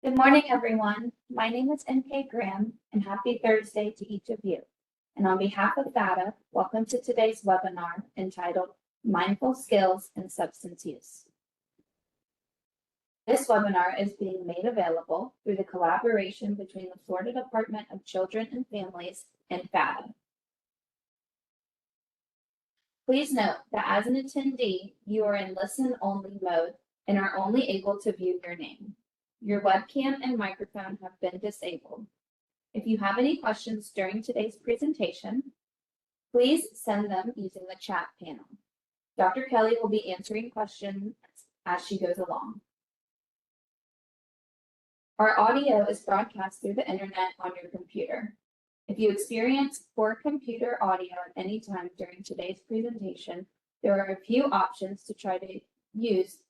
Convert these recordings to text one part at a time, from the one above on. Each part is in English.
Good morning, everyone. My name is N.K. Graham, and happy Thursday to each of you. And on behalf of S.O.B.E.R, welcome to today's webinar entitled Mindful Skills in Substance Use. This webinar is being made available through the collaboration between the Florida Department of Children and Families and S.O.B.E.R. Please note that as an attendee, you are in listen-only mode and are only able to view your name. Your webcam and microphone have been disabled. If you have any questions during today's presentation, please send them using the chat panel. Dr. Kelly will be answering questions as she goes along. Our audio is broadcast through the internet on your computer. If you experience poor computer audio at any time during today's presentation, there are a few options to try to use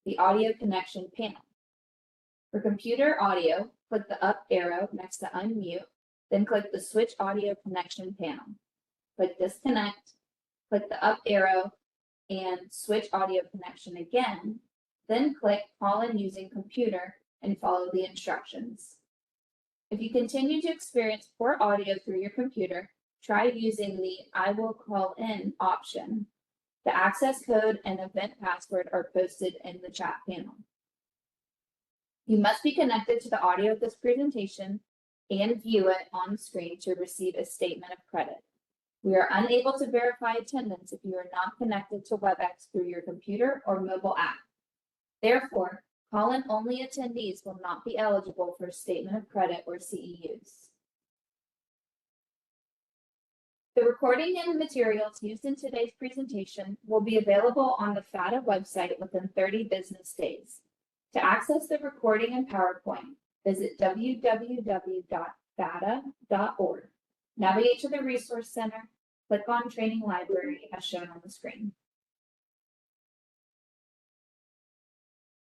the audio connection panel. For computer audio, click the up arrow next to unmute, then click the switch audio connection panel. Click disconnect, click the up arrow and switch audio connection again, then click call in using computer and follow the instructions. If you continue to experience poor audio through your computer, try using the I will call in option. The access code and event password are posted in the chat panel. You must be connected to the audio of this presentation and view it on screen to receive a statement of credit. We are unable to verify attendance if you are not connected to WebEx through your computer or mobile app. Therefore, call-in only attendees will not be eligible for a statement of credit or CEUs. The recording and materials used in today's presentation will be available on the S.O.B.E.R website within 30 business days. To access the recording and PowerPoint, visit www.S.O.B.E.R.org. Navigate to the Resource Center, click on Training Library as shown on the screen.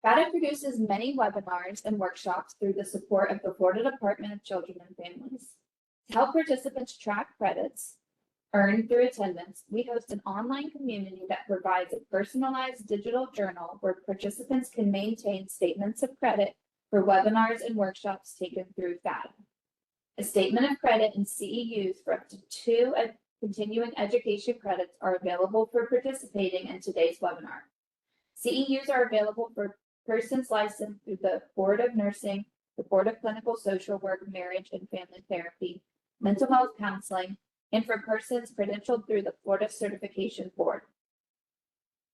S.O.B.E.R produces many webinars and workshops through the support of the Florida Department of Children and Families. To help participants track credits earned through attendance, we host an online community that provides a personalized digital journal where participants can maintain statements of credit for webinars and workshops taken through S.O.B.E.R. A statement of credit and CEUs for up to 2 continuing education credits are available for participating in today's webinar. CEUs are available for persons licensed through the Board of Nursing, the Board of Clinical Social Work, Marriage and Family Therapy, Mental Health Counseling, and for persons credentialed through the Florida Certification Board.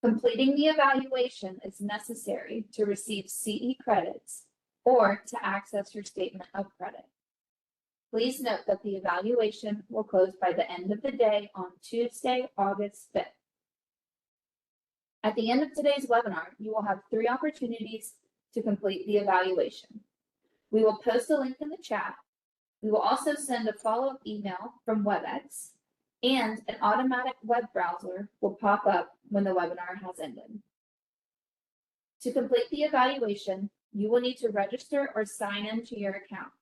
Completing the evaluation is necessary to receive CE credits or to access your statement of credit. Please note that the evaluation will close by the end of the day on Tuesday, August 5th. At the end of today's webinar, you will have 3 opportunities to complete the evaluation. We will post a link in the chat. We will also send a follow-up email from WebEx, and an automatic web browser will pop up when the webinar has ended. To complete the evaluation, you will need to register or sign into your account.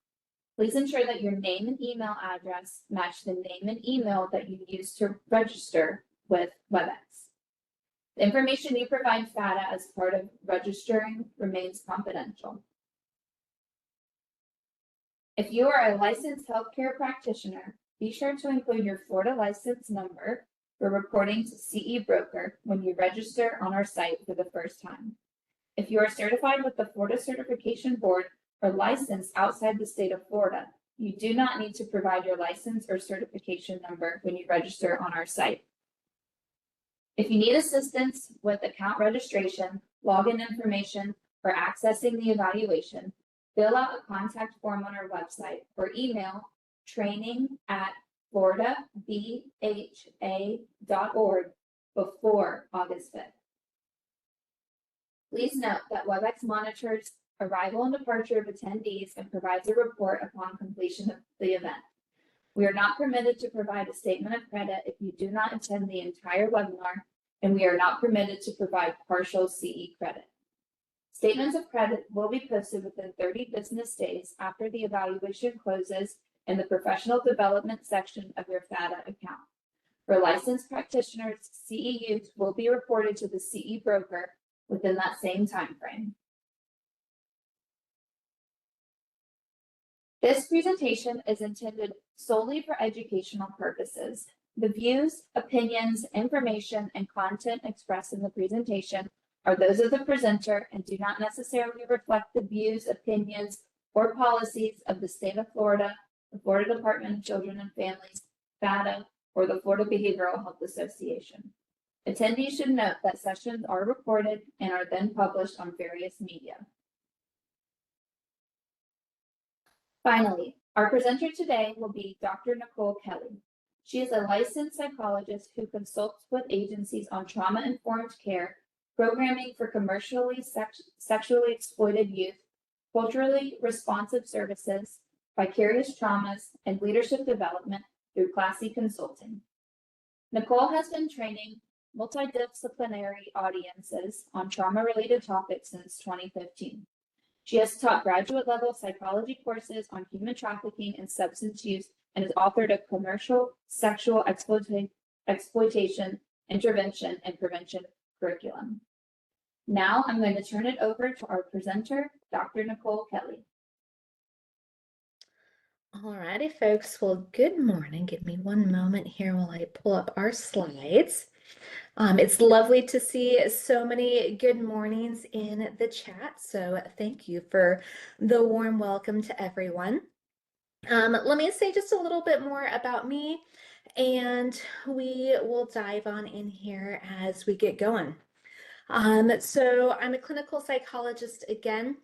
Please ensure that your name and email address match the name and email that you used to register with WebEx. The information you provide S.O.B.E.R as part of registering remains confidential. If you are a licensed healthcare practitioner, be sure to include your Florida license number for reporting to CE Broker when you register on our site for the first time. If you are certified with the Florida Certification Board or licensed outside the state of Florida, you do not need to provide your license or certification number when you register on our site. If you need assistance with account registration, login information, or accessing the evaluation, fill out a contact form on our website or email training@floridabha.org before August 5th. Please note that WebEx monitors arrival and departure of attendees and provides a report upon completion of the event. We are not permitted to provide a statement of credit if you do not attend the entire webinar, and we are not permitted to provide partial CE credit. Statements of credit will be posted within 30 business days after the evaluation closes in the professional development section of your S.O.B.E.R account. For licensed practitioners, CEUs will be reported to the CE Broker within that same time frame. This presentation is intended solely for educational purposes. The views, opinions, information, and content expressed in the presentation are those of the presenter and do not necessarily reflect the views, opinions, or policies of the state of Florida, the Florida Department of Children and Families, FADA, or the Florida Behavioral Health Association. Attendees should note that sessions are recorded and are then published on various media. Finally, our presenter today will be Dr. Nicole Kelly. She is a licensed psychologist who consults with agencies on trauma-informed care, programming for commercially sexually exploited youth, culturally responsive services, vicarious traumas, and leadership development through Classy Consulting. Nicole has been training multidisciplinary audiences on trauma-related topics since 2015. She has taught graduate-level psychology courses on human trafficking and substance use and has authored a commercial sexual exploitation, intervention, and prevention curriculum. Now I'm going to turn it over to our presenter, Dr. Nicole Kelly. Alrighty, folks. Well, good morning. Give me one moment here while I pull up our slides. It's lovely to see so many good mornings in the chat. So thank you for the warm welcome to everyone. Let me say just a little bit more about me, and we will dive on in here as we get going. So I'm a clinical psychologist again,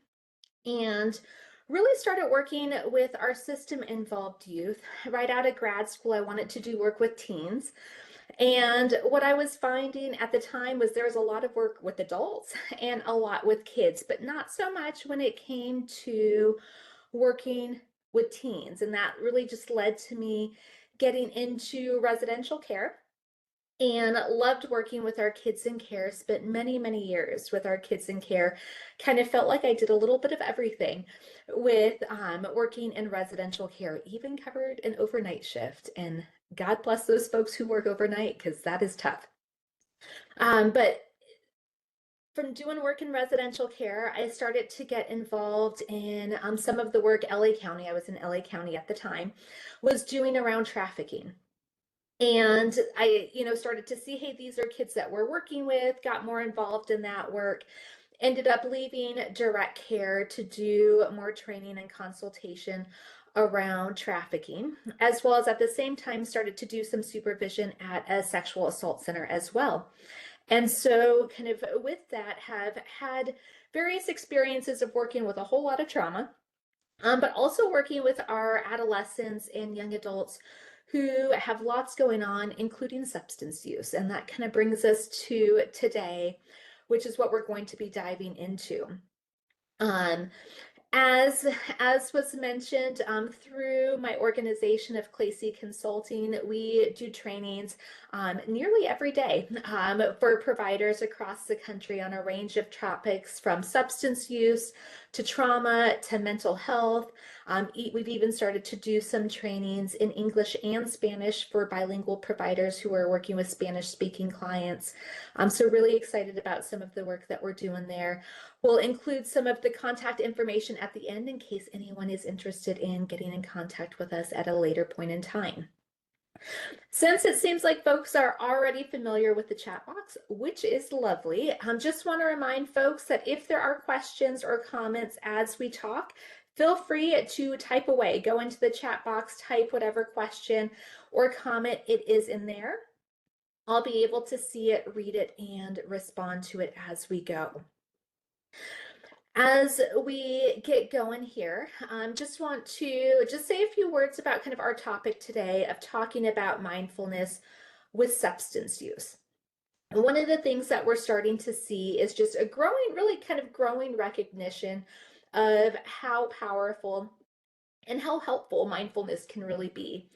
and really started working with our system-involved youth. Right out of grad school, I wanted to do work with teens. And what I was finding at the time was there was a lot of work with adults and a lot with kids, but not so much when it came to working with teens. And that really just led to me getting into residential care and loved working with our kids in care. Spent many, many years with our kids in care. Kind of felt like I did a little bit of everything with working in residential care, even covered an overnight shift. And God bless those folks who work overnight, because that is tough. But from doing work in residential care, I started to get involved in some of the work LA County, I was in LA County at the time, was doing around trafficking. And I, started to see, hey, these are kids that we're working with, got more involved in that work, ended up leaving direct care to do more training and consultation around trafficking, as well as at the same time started to do some supervision at a sexual assault center as well. And so kind of with that have had various experiences of working with a whole lot of trauma, but also working with our adolescents and young adults who have lots going on, including substance use. And that kind of brings us to today, which is what we're going to be diving into. As was mentioned, through my organization of Classy Consulting, we do trainings nearly every day for providers across the country on a range of topics, from substance use to trauma to mental health. We've even started to do some trainings in English and Spanish for bilingual providers who are working with Spanish-speaking clients. So really excited about some of the work that we're doing there. We'll include some of the contact information at the end in case anyone is interested in getting in contact with us at a later point in time. Since it seems like folks are already familiar with the chat box, which is lovely, just want to remind folks that if there are questions or comments as we talk, feel free to type away. Go into the chat box, type whatever question or comment it is in there. I'll be able to see it, read it, and respond to it as we go. As we get going here, just want to say a few words about kind of our topic today of talking about mindfulness with substance use. And one of the things that we're starting to see is just a growing recognition of how powerful and how helpful mindfulness can really be.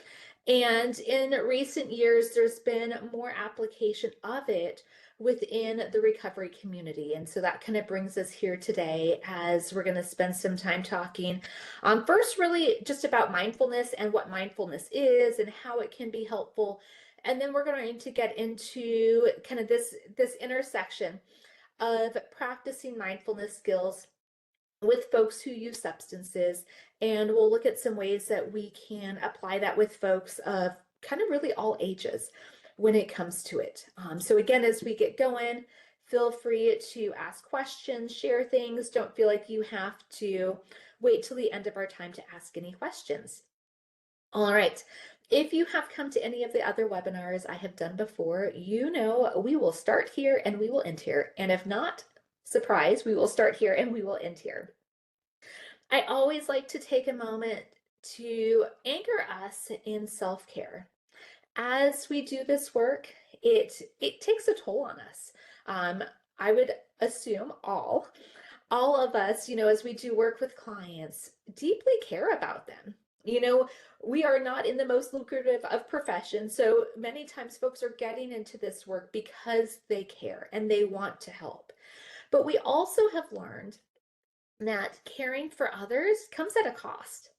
And in recent years, there's been more application of it within the recovery community. And so that kind of brings us here today as we're going to spend some time talking first really just about mindfulness and what mindfulness is and how it can be helpful. And then we're going to get into kind of this intersection of practicing mindfulness skills with folks who use substances, and we'll look at some ways that we can apply that with folks of kind of really all ages when it comes to it. So again, as we get going, feel free to ask questions, share things. Don't feel like you have to wait till the end of our time to ask any questions. All right. If you have come to any of the other webinars I have done before, you know we will start here and we will end here. And if not, surprise, we will start here and we will end here. I always like to take a moment to anchor us in self-care. As we do this work, it takes a toll on us. I would assume all of us, as we do work with clients, deeply care about them. We are not in the most lucrative of professions, so many times folks are getting into this work because they care and they want to help. But we also have learned that caring for others comes at a cost.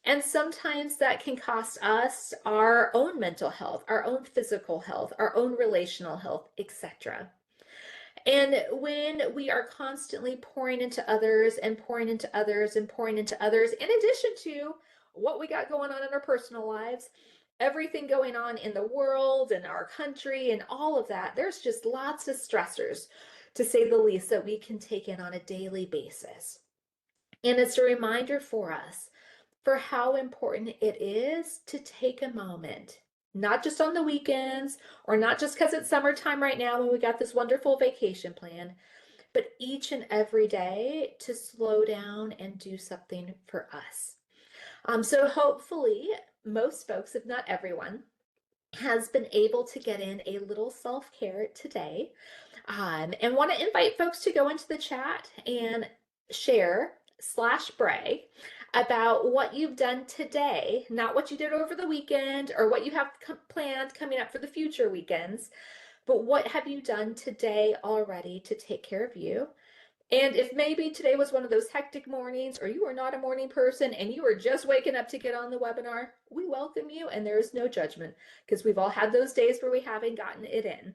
And sometimes that can cost us our own mental health, our own physical health, our own relational health, etc. And when we are constantly pouring into others and pouring into others and pouring into others, in addition to what we got going on in our personal lives, everything going on in the world and our country and all of that, there's just lots of stressors, to say the least, that we can take in on a daily basis. And it's a reminder for us for how important it is to take a moment, not just on the weekends or not just because it's summertime right now when we got this wonderful vacation plan, but each and every day to slow down and do something for us. So hopefully most folks, if not everyone, has been able to get in a little self-care today, and want to invite folks to go into the chat and share/brag about what you've done today, not what you did over the weekend or what you have planned coming up for the future weekends, but what have you done today already to take care of you. And if maybe today was one of those hectic mornings, or you are not a morning person and you are just waking up to get on the webinar, we welcome you, and there is no judgment because we've all had those days where we haven't gotten it in.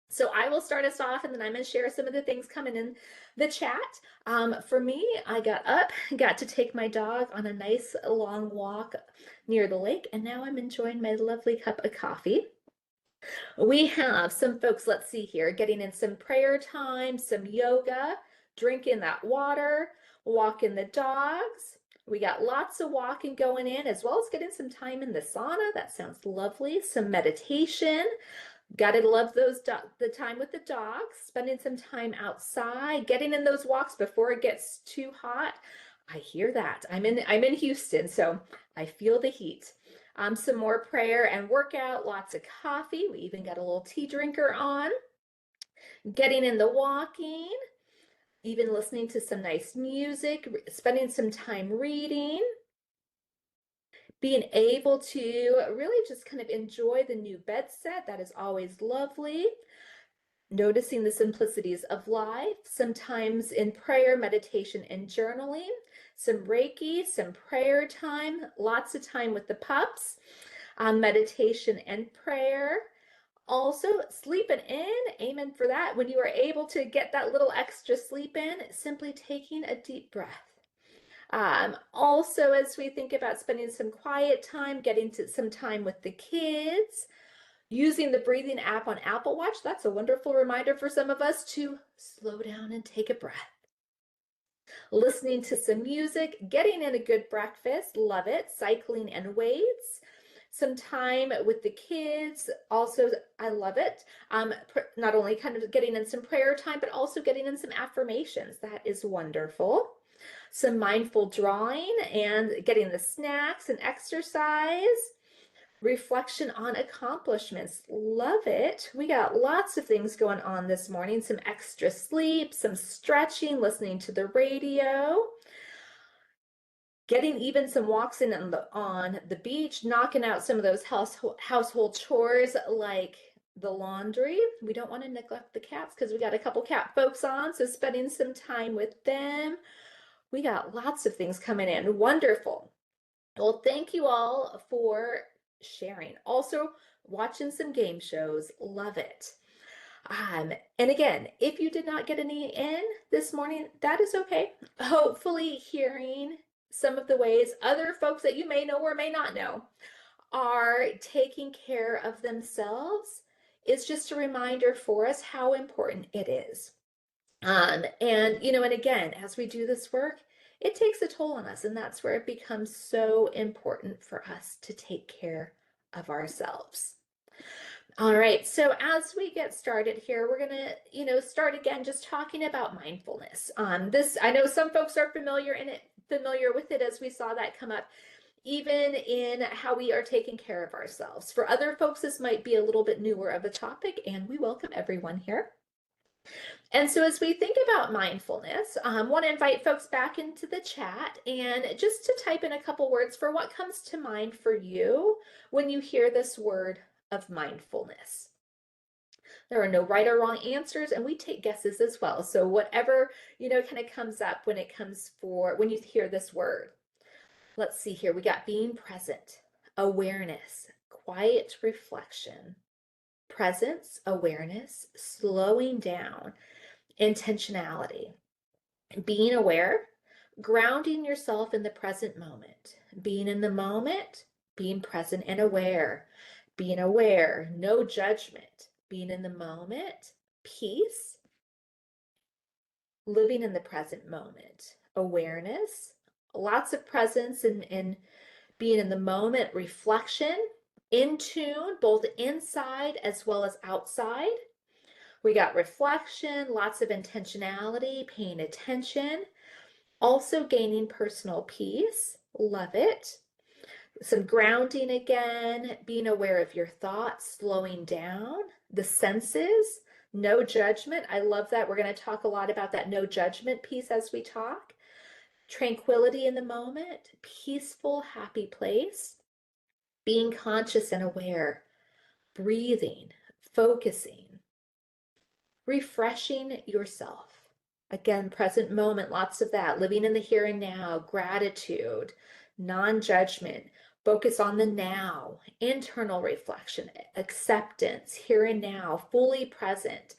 So I will start us off, and then I'm going to share some of the things coming in the chat. For me, I got up, got to take my dog on a nice long walk near the lake, and now I'm enjoying my lovely cup of coffee. We have some folks, let's see here, getting in some prayer time, some yoga, drinking that water, walking the dogs. We got lots of walking going in, as well as getting some time in the sauna. That sounds lovely. Some meditation. Gotta love the time with the dogs, spending some time outside, getting in those walks before it gets too hot. I hear that. I'm in Houston, so I feel the heat. Some more prayer and workout, lots of coffee. We even got a little tea drinker on. Getting in the walking, even listening to some nice music, spending some time reading, being able to really just kind of enjoy the new bed set. That is always lovely. Noticing the simplicities of life, sometimes in prayer, meditation, and journaling, some Reiki, some prayer time, lots of time with the pups, meditation and prayer. Also, sleeping in, amen for that. When you are able to get that little extra sleep in, simply taking a deep breath. Also, as we think about spending some quiet time, getting to some time with the kids, using the breathing app on Apple Watch, that's a wonderful reminder for some of us to slow down and take a breath. Listening to some music, getting in a good breakfast, love it, cycling and weights, some time with the kids, also I love it. Not only kind of getting in some prayer time, but also getting in some affirmations. That is wonderful. Some mindful drawing and getting the snacks and exercise. Reflection on accomplishments. Love it. We got lots of things going on this morning. Some extra sleep, some stretching, listening to the radio, getting even some walks in on the beach, knocking out some of those household chores like the laundry. We don't want to neglect the cats because we got a couple cat folks on, so spending some time with them. We got lots of things coming in. Wonderful. Well, thank you all for sharing. Also, watching some game shows. Love it. And again, if you did not get any in this morning, that is okay. Hopefully, hearing some of the ways other folks that you may know or may not know are taking care of themselves is just a reminder for us how important it is. And again, as we do this work, it takes a toll on us, and that's where it becomes so important for us to take care of ourselves. All right, so as we get started here, we're gonna, start again just talking about mindfulness. This, I know some folks are familiar with it as we saw that come up, even in how we are taking care of ourselves. For other folks, this might be a little bit newer of a topic, and we welcome everyone here. And so as we think about mindfulness, I want to invite folks back into the chat and just to type in a couple words for what comes to mind for you when you hear this word of mindfulness. There are no right or wrong answers, and we take guesses as well. So whatever, kind of comes up when you hear this word. Let's see here. We got being present, awareness, quiet reflection, presence, awareness, slowing down, intentionality, being aware, grounding yourself in the present moment, being in the moment, being present and aware, no judgment, being in the moment, peace, living in the present moment, awareness, lots of presence and being in the moment, reflection, in tune, both inside as well as outside. We got reflection, lots of intentionality, paying attention, also gaining personal peace. Love it. Some grounding again, being aware of your thoughts, slowing down, the senses, no judgment. I love that. We're going to talk a lot about that no judgment piece as we talk. Tranquility in the moment, peaceful, happy place, being conscious and aware, breathing, focusing, refreshing yourself. Again, present moment, lots of that, living in the here and now, gratitude, non-judgment, focus on the now, internal reflection, acceptance, here and now, fully present,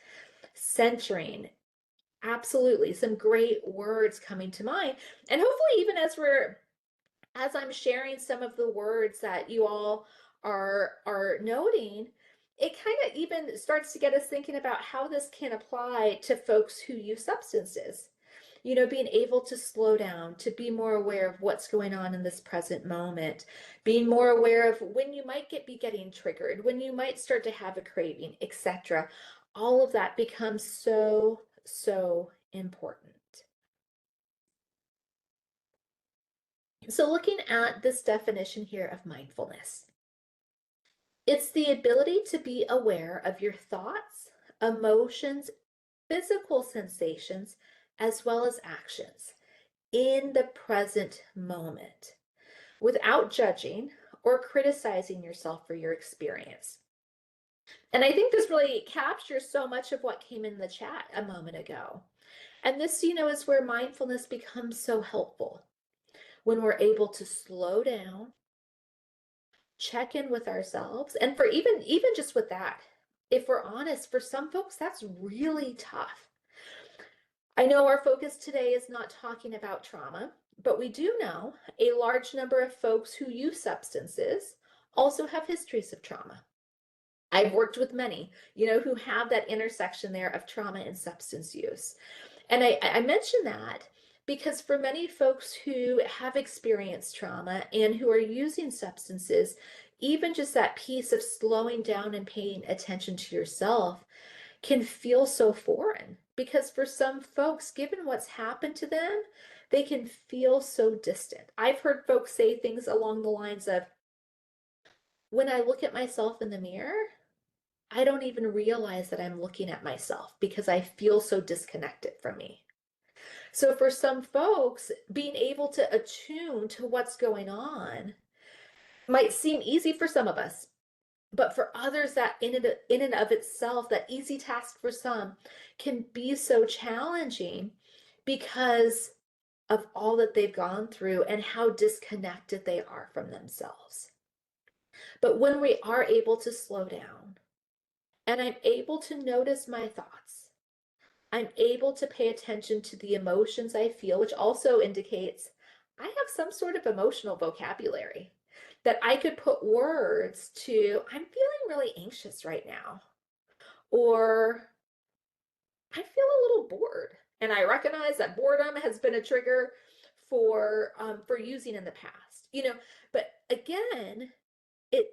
centering. Absolutely, some great words coming to mind. And hopefully even as I'm sharing some of the words that you all are noting, it kind of even starts to get us thinking about how this can apply to folks who use substances. Being able to slow down, to be more aware of what's going on in this present moment, being more aware of when you might be getting triggered, when you might start to have a craving, etc. All of that becomes so, so important. So looking at this definition here of mindfulness, it's the ability to be aware of your thoughts, emotions, physical sensations, as well as actions in the present moment without judging or criticizing yourself for your experience. And I think this really captures so much of what came in the chat a moment ago. And this, is where mindfulness becomes so helpful. When we're able to slow down, check in with ourselves, and for even just with that, if we're honest, for some folks that's really tough. I know our focus today is not talking about trauma, but we do know a large number of folks who use substances also have histories of trauma. I've worked with many, who have that intersection there of trauma and substance use. And I mention that because for many folks who have experienced trauma and who are using substances, even just that piece of slowing down and paying attention to yourself can feel so foreign. Because for some folks, given what's happened to them, they can feel so distant. I've heard folks say things along the lines of, when I look at myself in the mirror, I don't even realize that I'm looking at myself because I feel so disconnected from me. So for some folks, being able to attune to what's going on might seem easy for some of us, but for others, that in and of itself, that easy task for some can be so challenging because of all that they've gone through and how disconnected they are from themselves. But when we are able to slow down and I'm able to notice my thoughts. I'm able to pay attention to the emotions I feel, which also indicates I have some sort of emotional vocabulary that I could put words to. I'm feeling really anxious right now, or I feel a little bored. And I recognize that boredom has been a trigger for using in the past, but again, it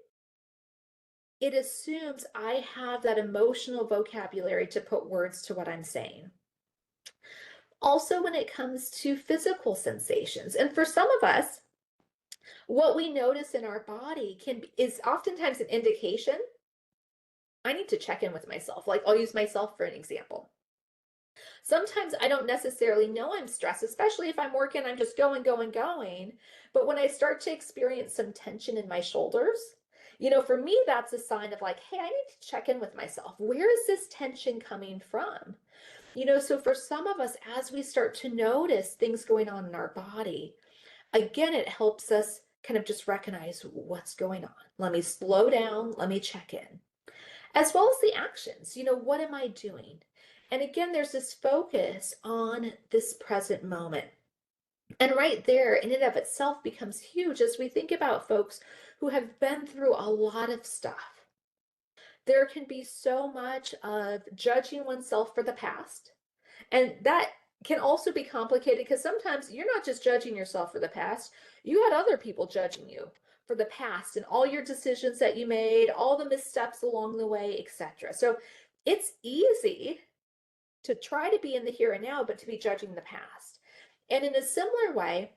it assumes I have that emotional vocabulary to put words to what I'm saying. Also, when it comes to physical sensations, and for some of us, what we notice in our body is oftentimes an indication. I need to check in with myself. Like, I'll use myself for an example. Sometimes I don't necessarily know I'm stressed, especially if I'm working, I'm just going, going, going. But when I start to experience some tension in my shoulders, for me, that's a sign of like, hey, I need to check in with myself. Where is this tension coming from? So for some of us, as we start to notice things going on in our body, again, it helps us kind of just recognize what's going on. Let me slow down, let me check in. As well as the actions, what am I doing? And again, there's this focus on this present moment. And right there, in and of itself, becomes huge as we think about folks who have been through a lot of stuff. There can be so much of judging oneself for the past. And that can also be complicated because sometimes you're not just judging yourself for the past, you had other people judging you for the past and all your decisions that you made, all the missteps along the way, etc. So it's easy to try to be in the here and now, but to be judging the past. And in a similar way,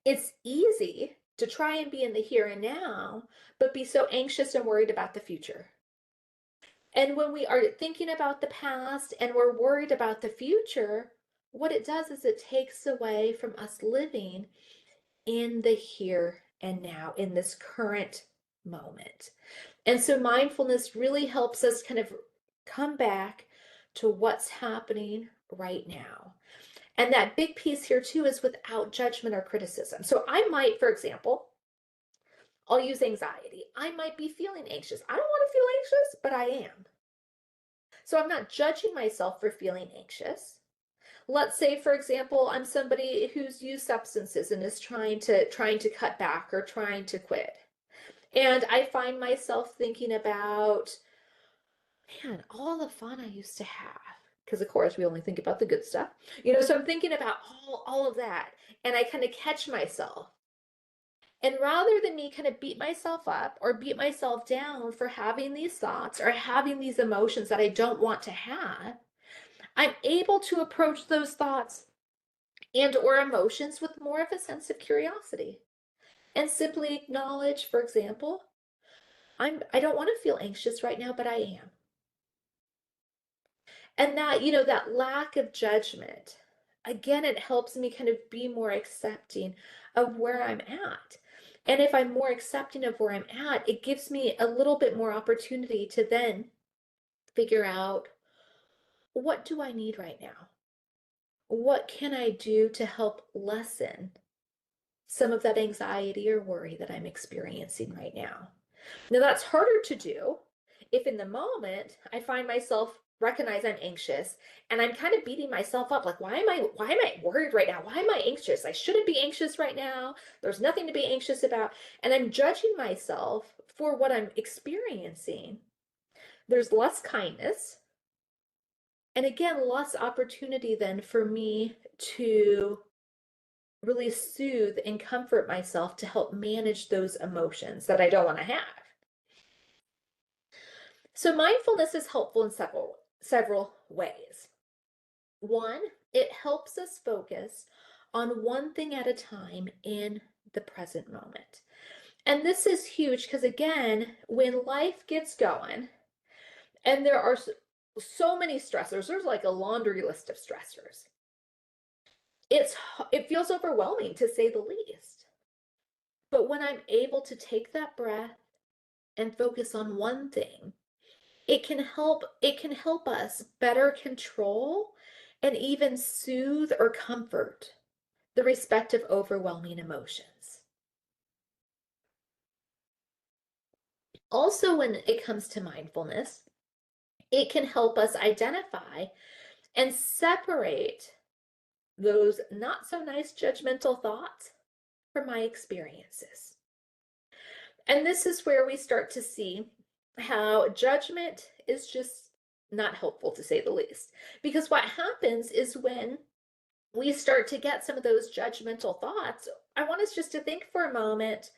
it's easy to try and be in the here and now, but be so anxious and worried about the future. And when we are thinking about the past and we're worried about the future, what it does is it takes away from us living in the here and now, in this current moment. And so mindfulness really helps us kind of come back to what's happening right now. And that big piece here too is without judgment or criticism. So I might, for example, I'll use anxiety. I might be feeling anxious. I don't want to feel anxious, but I am. So I'm not judging myself for feeling anxious. Let's say, for example, I'm somebody who's used substances and is trying to cut back or trying to quit. And I find myself thinking about, man, all the fun I used to have. Because of course we only think about the good stuff. So I'm thinking about all of that. And I kind of catch myself. And rather than me kind of beat myself up or beat myself down for having these thoughts or having these emotions that I don't want to have, I'm able to approach those thoughts and or emotions with more of a sense of curiosity and simply acknowledge, for example, I don't want to feel anxious right now, but I am. And that lack of judgment, again, it helps me kind of be more accepting of where I'm at. And if I'm more accepting of where I'm at, it gives me a little bit more opportunity to then figure out, what do I need right now? What can I do to help lessen some of that anxiety or worry that I'm experiencing right now? Now, that's harder to do if in the moment I find myself recognize I'm anxious and I'm kind of beating myself up like, why am I worried right now? Why am I anxious? I shouldn't be anxious right now. There's nothing to be anxious about. And I'm judging myself for what I'm experiencing. There's less kindness. And again, less opportunity then for me to really soothe and comfort myself to help manage those emotions that I don't want to have. So mindfulness is helpful in several ways. One, it helps us focus on one thing at a time in the present moment. And this is huge because again, when life gets going and there are so many stressors, there's like a laundry list of stressors. It feels overwhelming to say the least. But when I'm able to take that breath and focus on one thing, it can help us better control and even soothe or comfort the respective overwhelming emotions. Also, when it comes to mindfulness, it can help us identify and separate those not so nice judgmental thoughts from my experiences. And this is where we start to see how judgment is just not helpful, to say the least. Because what happens is when we start to get some of those judgmental thoughts, I want us just to think for a moment,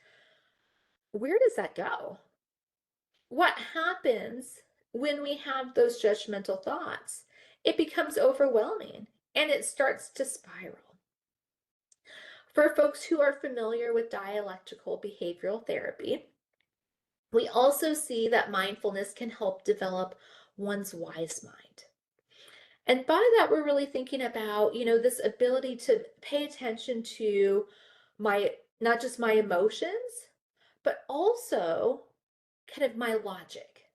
where does that go? What happens when we have those judgmental thoughts? It becomes overwhelming and it starts to spiral. For folks who are familiar with dialectical behavioral therapy, we also see that mindfulness can help develop one's wise mind. And by that, we're really thinking about, this ability to pay attention to not just my emotions, but also kind of my logic.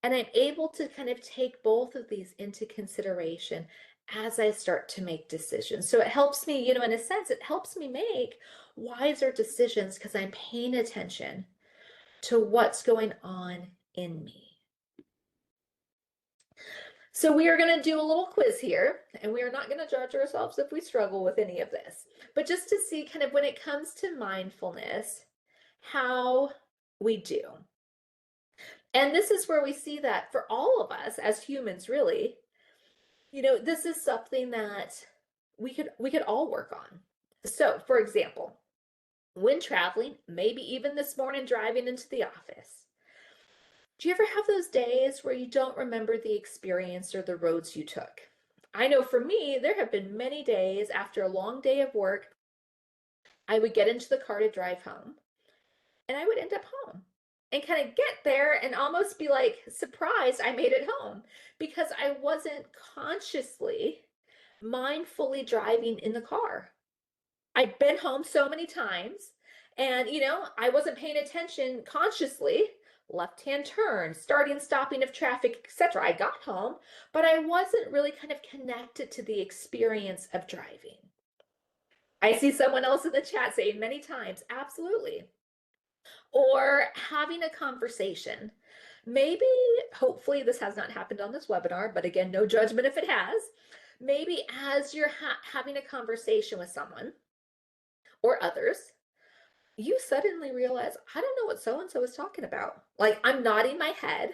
And I'm able to kind of take both of these into consideration as I start to make decisions. So it helps me, in a sense, it helps me make wiser decisions because I'm paying attention to what's going on in me. So we are going to do a little quiz here, and we are not going to judge ourselves if we struggle with any of this, but just to see kind of when it comes to mindfulness, how we do. And this is where we see that for all of us as humans, really, this is something that we could all work on. So, for example, when traveling, maybe even this morning driving into the office, do you ever have those days where you don't remember the experience or the roads you took? I know for me, there have been many days after a long day of work, I would get into the car to drive home and I would end up home and kind of get there and almost be like surprised I made it home because I wasn't consciously, mindfully driving in the car. I'd been home so many times and, I wasn't paying attention consciously. Left-hand turn, starting, stopping of traffic, etc. I got home, but I wasn't really kind of connected to the experience of driving. I see someone else in the chat saying many times, absolutely. Or having a conversation. Maybe, hopefully this has not happened on this webinar, but again, no judgment if it has. Maybe as you're having a conversation with someone or others, you suddenly realize, I don't know what so-and-so is talking about. Like I'm nodding my head,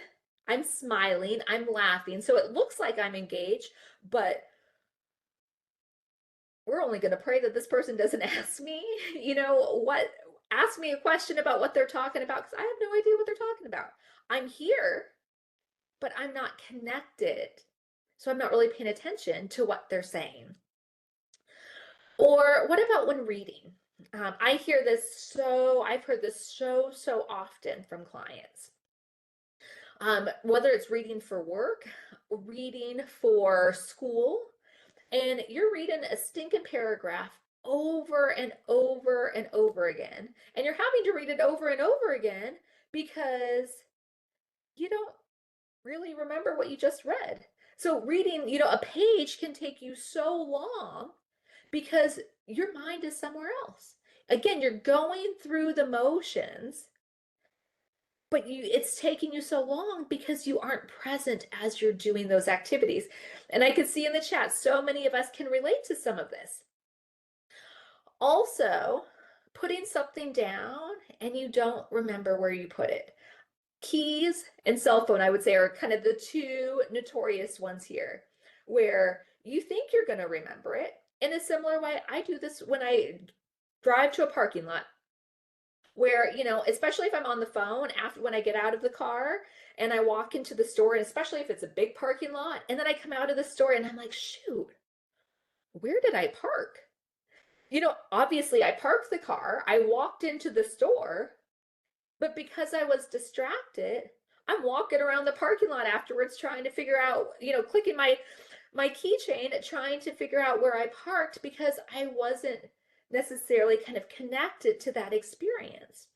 I'm smiling, I'm laughing. So it looks like I'm engaged, but we're only going to pray that this person doesn't ask me, ask me a question about what they're talking about because I have no idea what they're talking about. I'm here, but I'm not connected. So I'm not really paying attention to what they're saying. Or what about when reading? I've heard this so often from clients. Whether it's reading for work, reading for school, and you're reading a stinking paragraph over and over and over again, and you're having to read it over and over again because you don't really remember what you just read. So reading, a page can take you so long because your mind is somewhere else. Again, you're going through the motions, but it's taking you so long because you aren't present as you're doing those activities. And I can see in the chat, so many of us can relate to some of this. Also, putting something down and you don't remember where you put it. Keys and cell phone, I would say, are kind of the two notorious ones here, where you think you're going to remember it. In a similar way, I do this when I drive to a parking lot where, especially if I'm on the phone after when I get out of the car and I walk into the store, and especially if it's a big parking lot, and then I come out of the store and I'm like, shoot, where did I park? Obviously I parked the car, I walked into the store, but because I was distracted, I'm walking around the parking lot afterwards trying to figure out, clicking my keychain, trying to figure out where I parked because I wasn't necessarily kind of connected to that experience.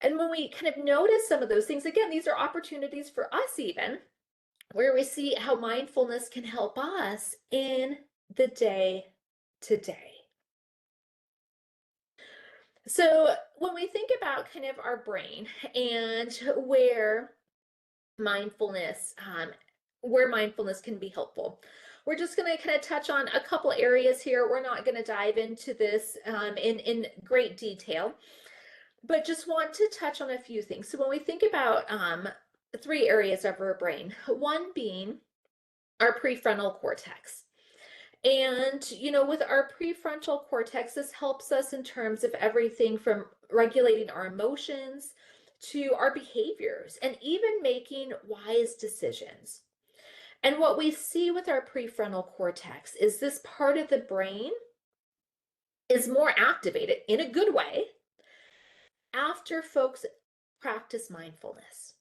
And when we kind of notice some of those things, again, these are opportunities for us even, where we see how mindfulness can help us in the day to day. So when we think about kind of our brain and where mindfulness, where mindfulness can be helpful. We're just going to kind of touch on a couple areas here. We're not going to dive into this in great detail, but just want to touch on a few things. So when we think about 3 areas of our brain, one being our prefrontal cortex. And, with our prefrontal cortex, this helps us in terms of everything from regulating our emotions to our behaviors and even making wise decisions. And what we see with our prefrontal cortex is this part of the brain is more activated in a good way after folks practice mindfulness.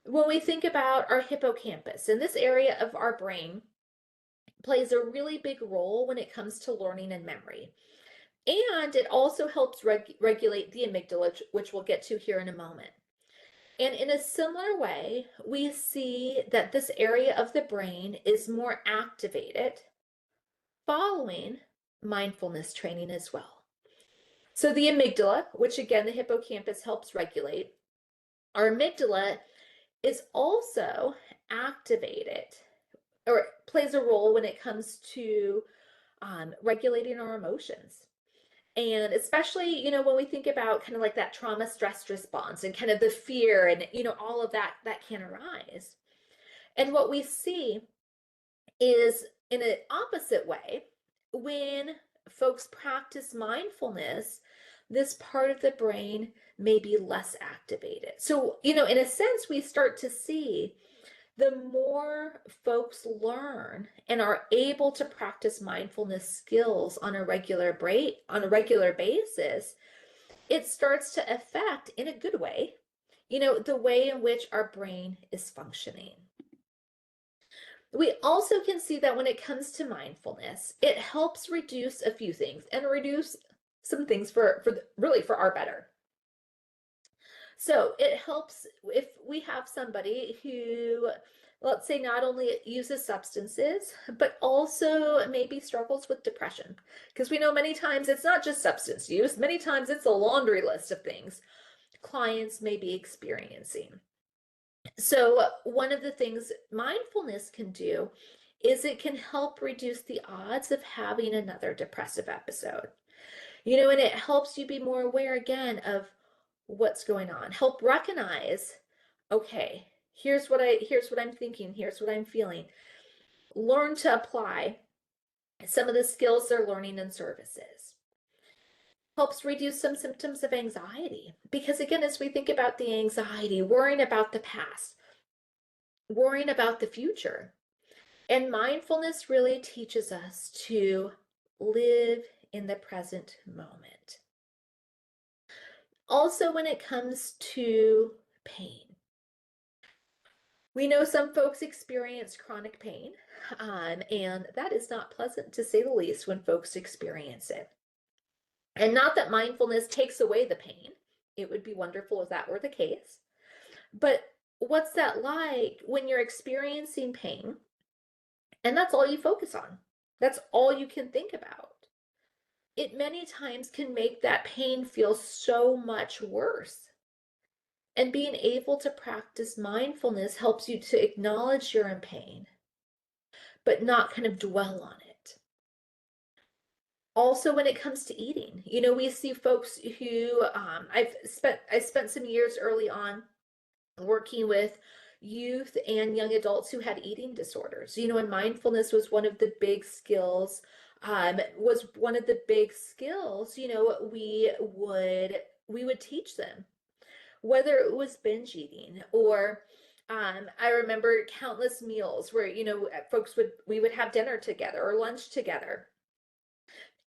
When we think about our hippocampus, and this area of our brain plays a really big role when it comes to learning and memory. And it also helps regulate the amygdala, which we'll get to here in a moment. And in a similar way, we see that this area of the brain is more activated following mindfulness training as well. So the amygdala, which again, the hippocampus helps regulate, our amygdala is also activated or plays a role when it comes to regulating our emotions. And especially, when we think about kind of like that trauma stress response and kind of the fear and, all of that can arise. And what we see is in an opposite way, when folks practice mindfulness, this part of the brain may be less activated. So, in a sense, we start to see the more folks learn and are able to practice mindfulness skills on a regular basis, it starts to affect, in a good way, the way in which our brain is functioning. We also can see that when it comes to mindfulness, it helps reduce a few things and reduce some things for our better. So it helps if we have somebody who, let's say, not only uses substances, but also maybe struggles with depression. Because we know many times it's not just substance use, many times it's a laundry list of things clients may be experiencing. So one of the things mindfulness can do is it can help reduce the odds of having another depressive episode. And it helps you be more aware again of what's going on. Help recognize, okay, here's what I'm thinking, here's what I'm feeling. Learn to apply some of the skills they're learning in services. Helps reduce some symptoms of anxiety. Because again, as we think about the anxiety, worrying about the past, worrying about the future, and mindfulness really teaches us to live in the present moment. Also, when it comes to pain, we know some folks experience chronic pain, and that is not pleasant to say the least when folks experience it. And not that mindfulness takes away the pain. It would be wonderful if that were the case. But what's that like when you're experiencing pain and that's all you focus on? That's all you can think about. It many times can make that pain feel so much worse. And being able to practice mindfulness helps you to acknowledge you're in pain, but not kind of dwell on it. Also, when it comes to eating, we see folks who I spent some years early on working with youth and young adults who had eating disorders. And mindfulness was one of the big skills. We would teach them, whether it was binge eating or I remember countless meals where we would have dinner together or lunch together,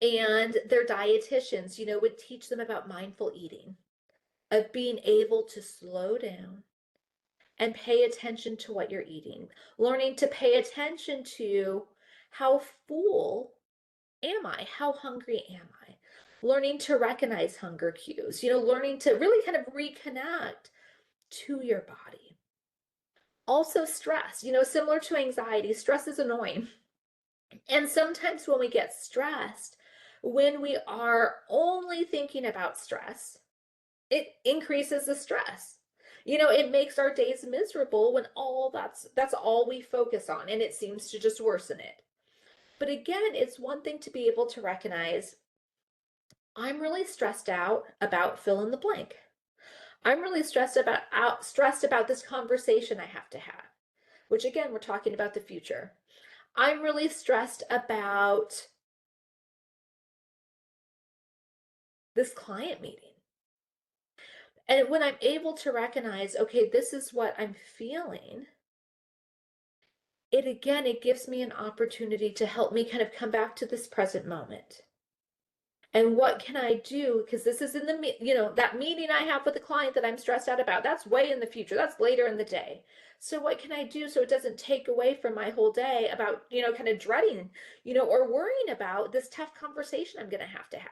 and their dietitians would teach them about mindful eating, of being able to slow down and pay attention to what you're eating, learning to pay attention to how full am I, how hungry am I, learning to recognize hunger cues, learning to really kind of reconnect to your body. Also stress, similar to anxiety, stress is annoying. And sometimes when we get stressed, when we are only thinking about stress, it increases the stress. It makes our days miserable when that's all we focus on, and it seems to just worsen it. But again, it's one thing to be able to recognize, I'm really stressed out about fill in the blank. I'm really stressed about this conversation I have to have, which again, we're talking about the future. I'm really stressed about this client meeting. And when I'm able to recognize, okay, this is what I'm feeling, it gives me an opportunity to help me kind of come back to this present moment. And what can I do? Because this is in that meeting I have with the client that I'm stressed out about, that's way in the future. That's later in the day. So what can I do so it doesn't take away from my whole day about, kind of dreading, or worrying about this tough conversation I'm going to have.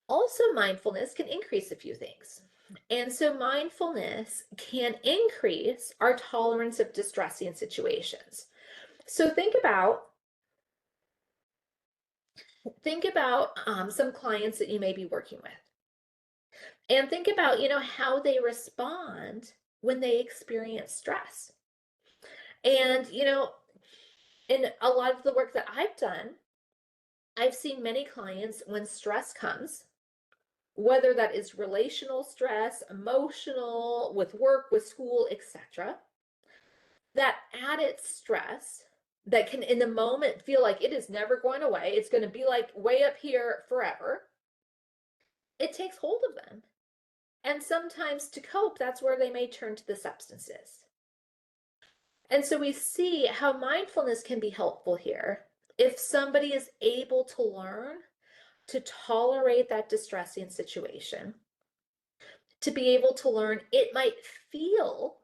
Also, mindfulness can increase a few things. And so mindfulness can increase our tolerance of distressing situations. So think about some clients that you may be working with, and think about, how they respond when they experience stress. And, in a lot of the work that I've done, I've seen many clients when stress comes, whether that is relational stress, emotional, with work, with school, etc., that added stress that can in the moment feel like it is never going away, it's going to be like way up here forever, it takes hold of them. And sometimes to cope, that's where they may turn to the substances. And so we see how mindfulness can be helpful here if somebody is able to learn to tolerate that distressing situation, to be able to learn it might feel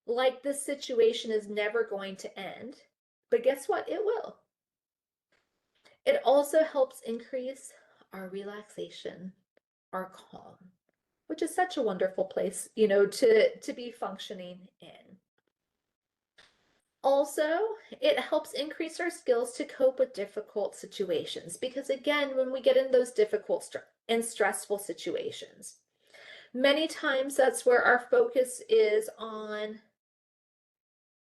like this situation is never going to end, but guess what? It will. It also helps increase our relaxation, our calm, which is such a wonderful place, to be functioning in. Also, it helps increase our skills to cope with difficult situations because, again, when we get in those difficult and stressful situations, many times that's where our focus is on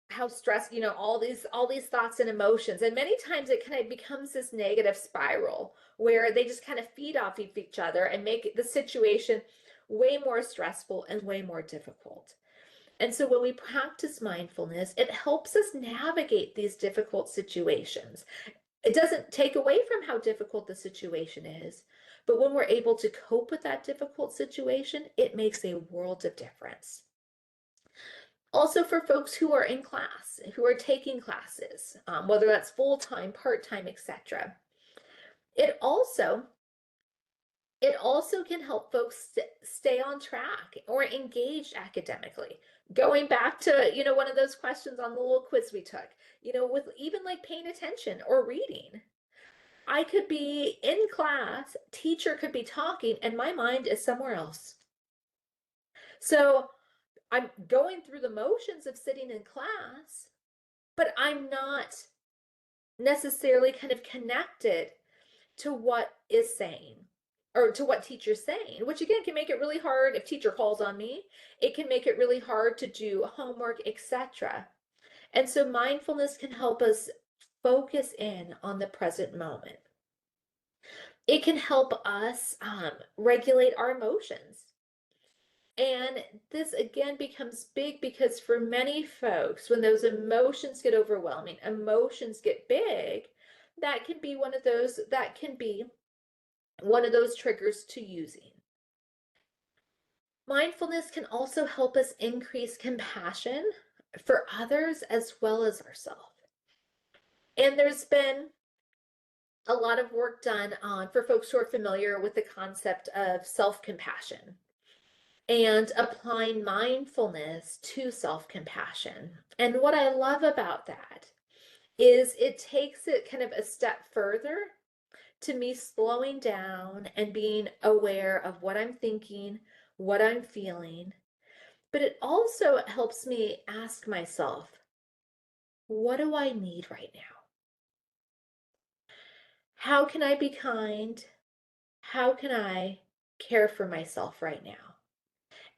how stressed, all these thoughts and emotions, and many times it kind of becomes this negative spiral where they just kind of feed off of each other and make the situation way more stressful and way more difficult. And so when we practice mindfulness, it helps us navigate these difficult situations. It doesn't take away from how difficult the situation is, but when we're able to cope with that difficult situation, it makes a world of difference. Also, for folks who are in class, who are taking classes, whether that's full-time, part-time, etc., it also can help folks stay on track or engaged academically. Going back to, one of those questions on the little quiz we took, with even like paying attention or reading. I could be in class, teacher could be talking, and my mind is somewhere else. So I'm going through the motions of sitting in class, but I'm not necessarily kind of connected to what is saying or to what teacher's saying, which again can make it really hard if teacher calls on me. It can make it really hard to do homework, etc. And so mindfulness can help us focus in on the present moment. It can help us regulate our emotions. And this again becomes big because for many folks, when those emotions get overwhelming, emotions get big, that can be one of those triggers to using. Mindfulness can also help us increase compassion for others as well as ourselves. And there's been a lot of work done on for folks who are familiar with the concept of self-compassion and applying mindfulness to self-compassion. And what I love about that is it takes it kind of a step further to me slowing down and being aware of what I'm thinking, what I'm feeling. But it also helps me ask myself, what do I need right now? How can I be kind? How can I care for myself right now.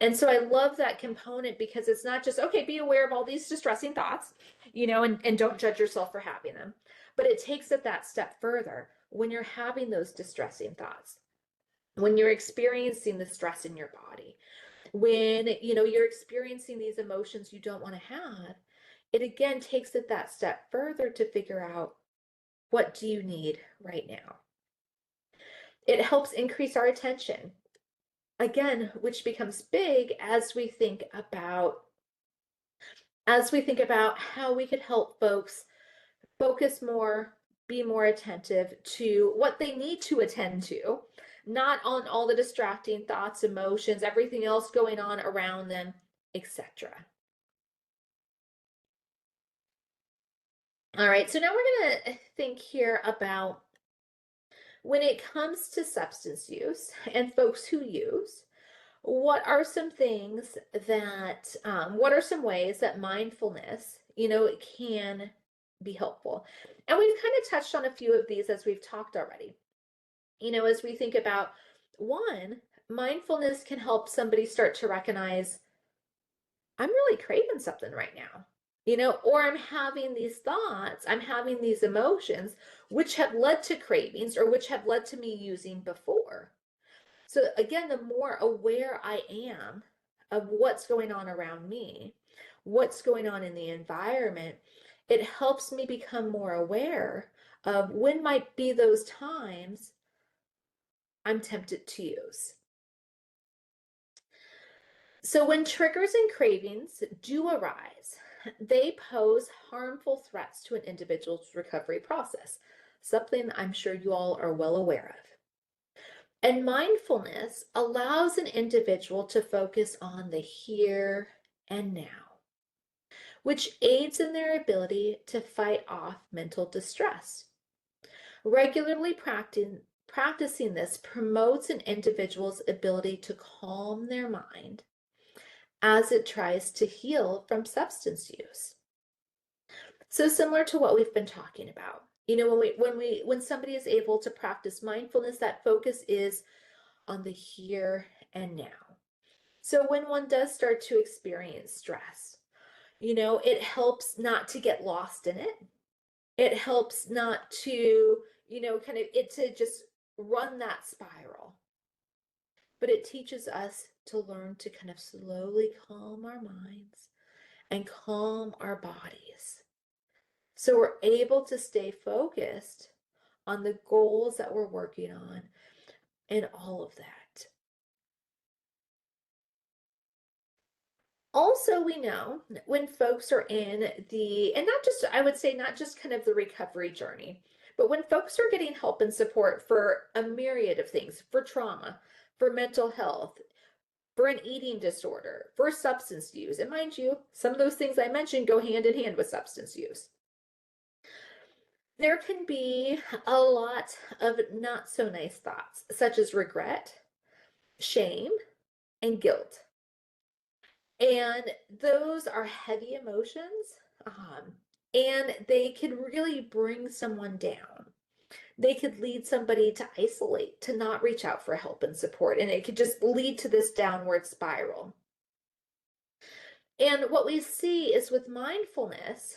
And so I love that component because it's not just, okay, be aware of all these distressing thoughts, and don't judge yourself for having them. But it takes it that step further when you're having those distressing thoughts, when you're experiencing the stress in your body, when, you're experiencing these emotions you don't want to have. It again takes it that step further to figure out, what do you need right now? It helps increase our attention, again, which becomes big as we think about how we could help folks focus more, be more attentive to what they need to attend to, not on all the distracting thoughts, emotions, everything else going on around them, etc. All right, so now we're going to think here about when it comes to substance use and folks who use, what are some things that, what are some ways that mindfulness, can be helpful? And we've kind of touched on a few of these as we've talked already. As we think about one, mindfulness can help somebody start to recognize, I'm really craving something right now, or I'm having these thoughts, I'm having these emotions, which have led to cravings or which have led to me using before. So again, the more aware I am of what's going on around me, what's going on in the environment, it helps me become more aware of when might be those times I'm tempted to use. So when triggers and cravings do arise, they pose harmful threats to an individual's recovery process, something I'm sure you all are well aware of. And mindfulness allows an individual to focus on the here and now, which aids in their ability to fight off mental distress. Regularly practicing this promotes an individual's ability to calm their mind as it tries to heal from substance use. So similar to what we've been talking about, when somebody is able to practice mindfulness, that focus is on the here and now. So when one does start to experience stress, it helps not to get lost in it. It helps not to, kind of it to just run that spiral. But it teaches us to learn to kind of slowly calm our minds and calm our bodies. So we're able to stay focused on the goals that we're working on and all of that. Also, we know when folks are in and not just, I would say, not just kind of the recovery journey, but when folks are getting help and support for a myriad of things, for trauma, for mental health, for an eating disorder, for substance use. And mind you, some of those things I mentioned go hand in hand with substance use. There can be a lot of not so nice thoughts, such as regret, shame, and guilt. And those are heavy emotions, and they could really bring someone down. They could lead somebody to isolate, to not reach out for help and support, and it could just lead to this downward spiral. And what we see is with mindfulness,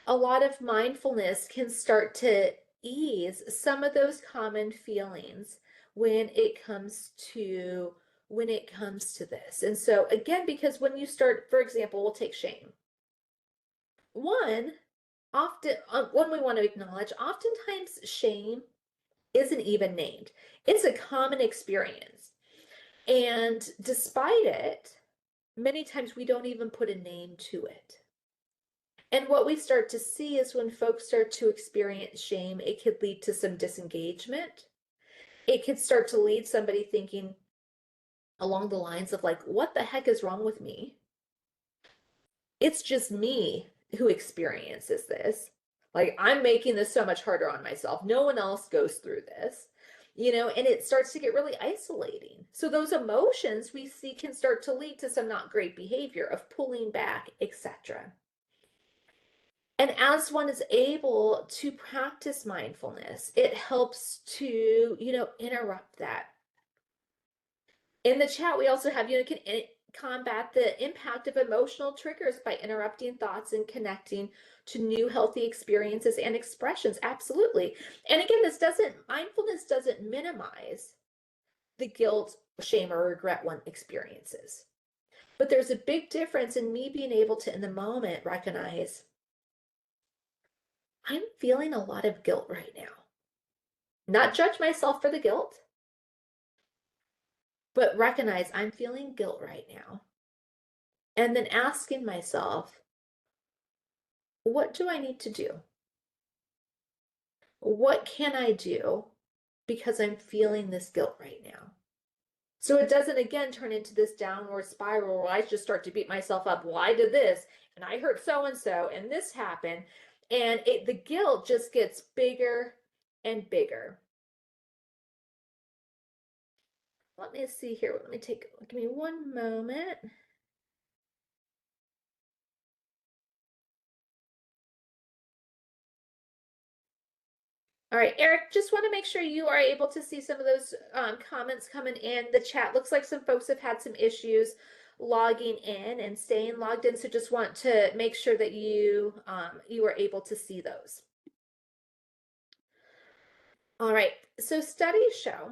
a lot of mindfulness can start to ease some of those common feelings when it comes to this. And so again, because when you start, for example, we'll take shame. One, often one we want to acknowledge, oftentimes shame isn't even named. It's a common experience. And despite it, many times we don't even put a name to it. And what we start to see is when folks start to experience shame, it could lead to some disengagement. It could start to lead somebody thinking along the lines of like, what the heck is wrong with me? It's just me who experiences this. Like, I'm making this so much harder on myself. No one else goes through this, and it starts to get really isolating. So those emotions we see can start to lead to some not great behavior of pulling back, etc. And as one is able to practice mindfulness, it helps to, interrupt that. In the chat, we also have, can combat the impact of emotional triggers by interrupting thoughts and connecting to new healthy experiences and expressions. Absolutely. And again, mindfulness doesn't minimize the guilt, shame, or regret one experiences. But there's a big difference in me being able to, in the moment, recognize I'm feeling a lot of guilt right now. Not judge myself for the guilt, but recognize I'm feeling guilt right now. And then asking myself, what do I need to do? What can I do because I'm feeling this guilt right now? So it doesn't again turn into this downward spiral where I just start to beat myself up. Well, I did this and I hurt so and so and this happened. And the guilt just gets bigger and bigger. Let me see here. Give me one moment. All right, Eric, just want to make sure you are able to see some of those comments coming in. The chat looks like some folks have had some issues logging in and staying logged in, so just want to make sure that you are able to see those. All right, so studies show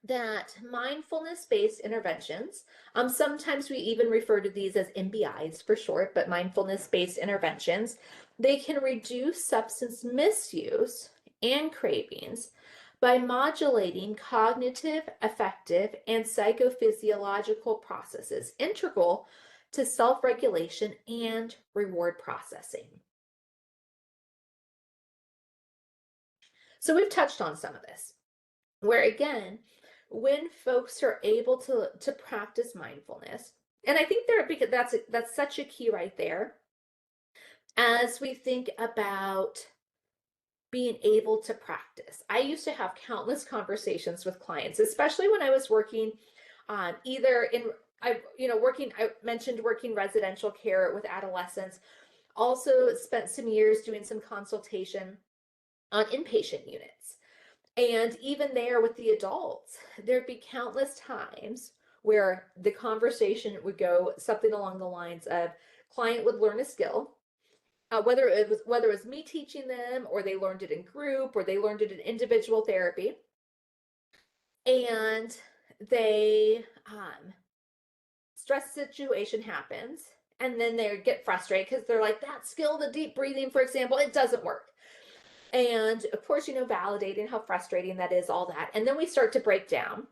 that mindfulness-based interventions, sometimes we even refer to these as MBIs for short, but mindfulness-based interventions, they can reduce substance misuse and cravings by modulating cognitive, affective, and psychophysiological processes integral to self-regulation and reward processing. So we've touched on some of this, where again, when folks are able to practice mindfulness, and I think because that's such a key right there, as we think about being able to practice. I used to have countless conversations with clients, especially when I was working either in I mentioned working residential care with adolescents. Also spent some years doing some consultation on inpatient units. And even there with the adults, there'd be countless times where the conversation would go something along the lines of client would learn a skill, whether it was me teaching them, or they learned it in group, or they learned it in individual therapy, and they stress situation happens, and then they get frustrated because they're like, that skill, the deep breathing, for example, it doesn't work. And of course, validating how frustrating that is, all that. And then we start to break down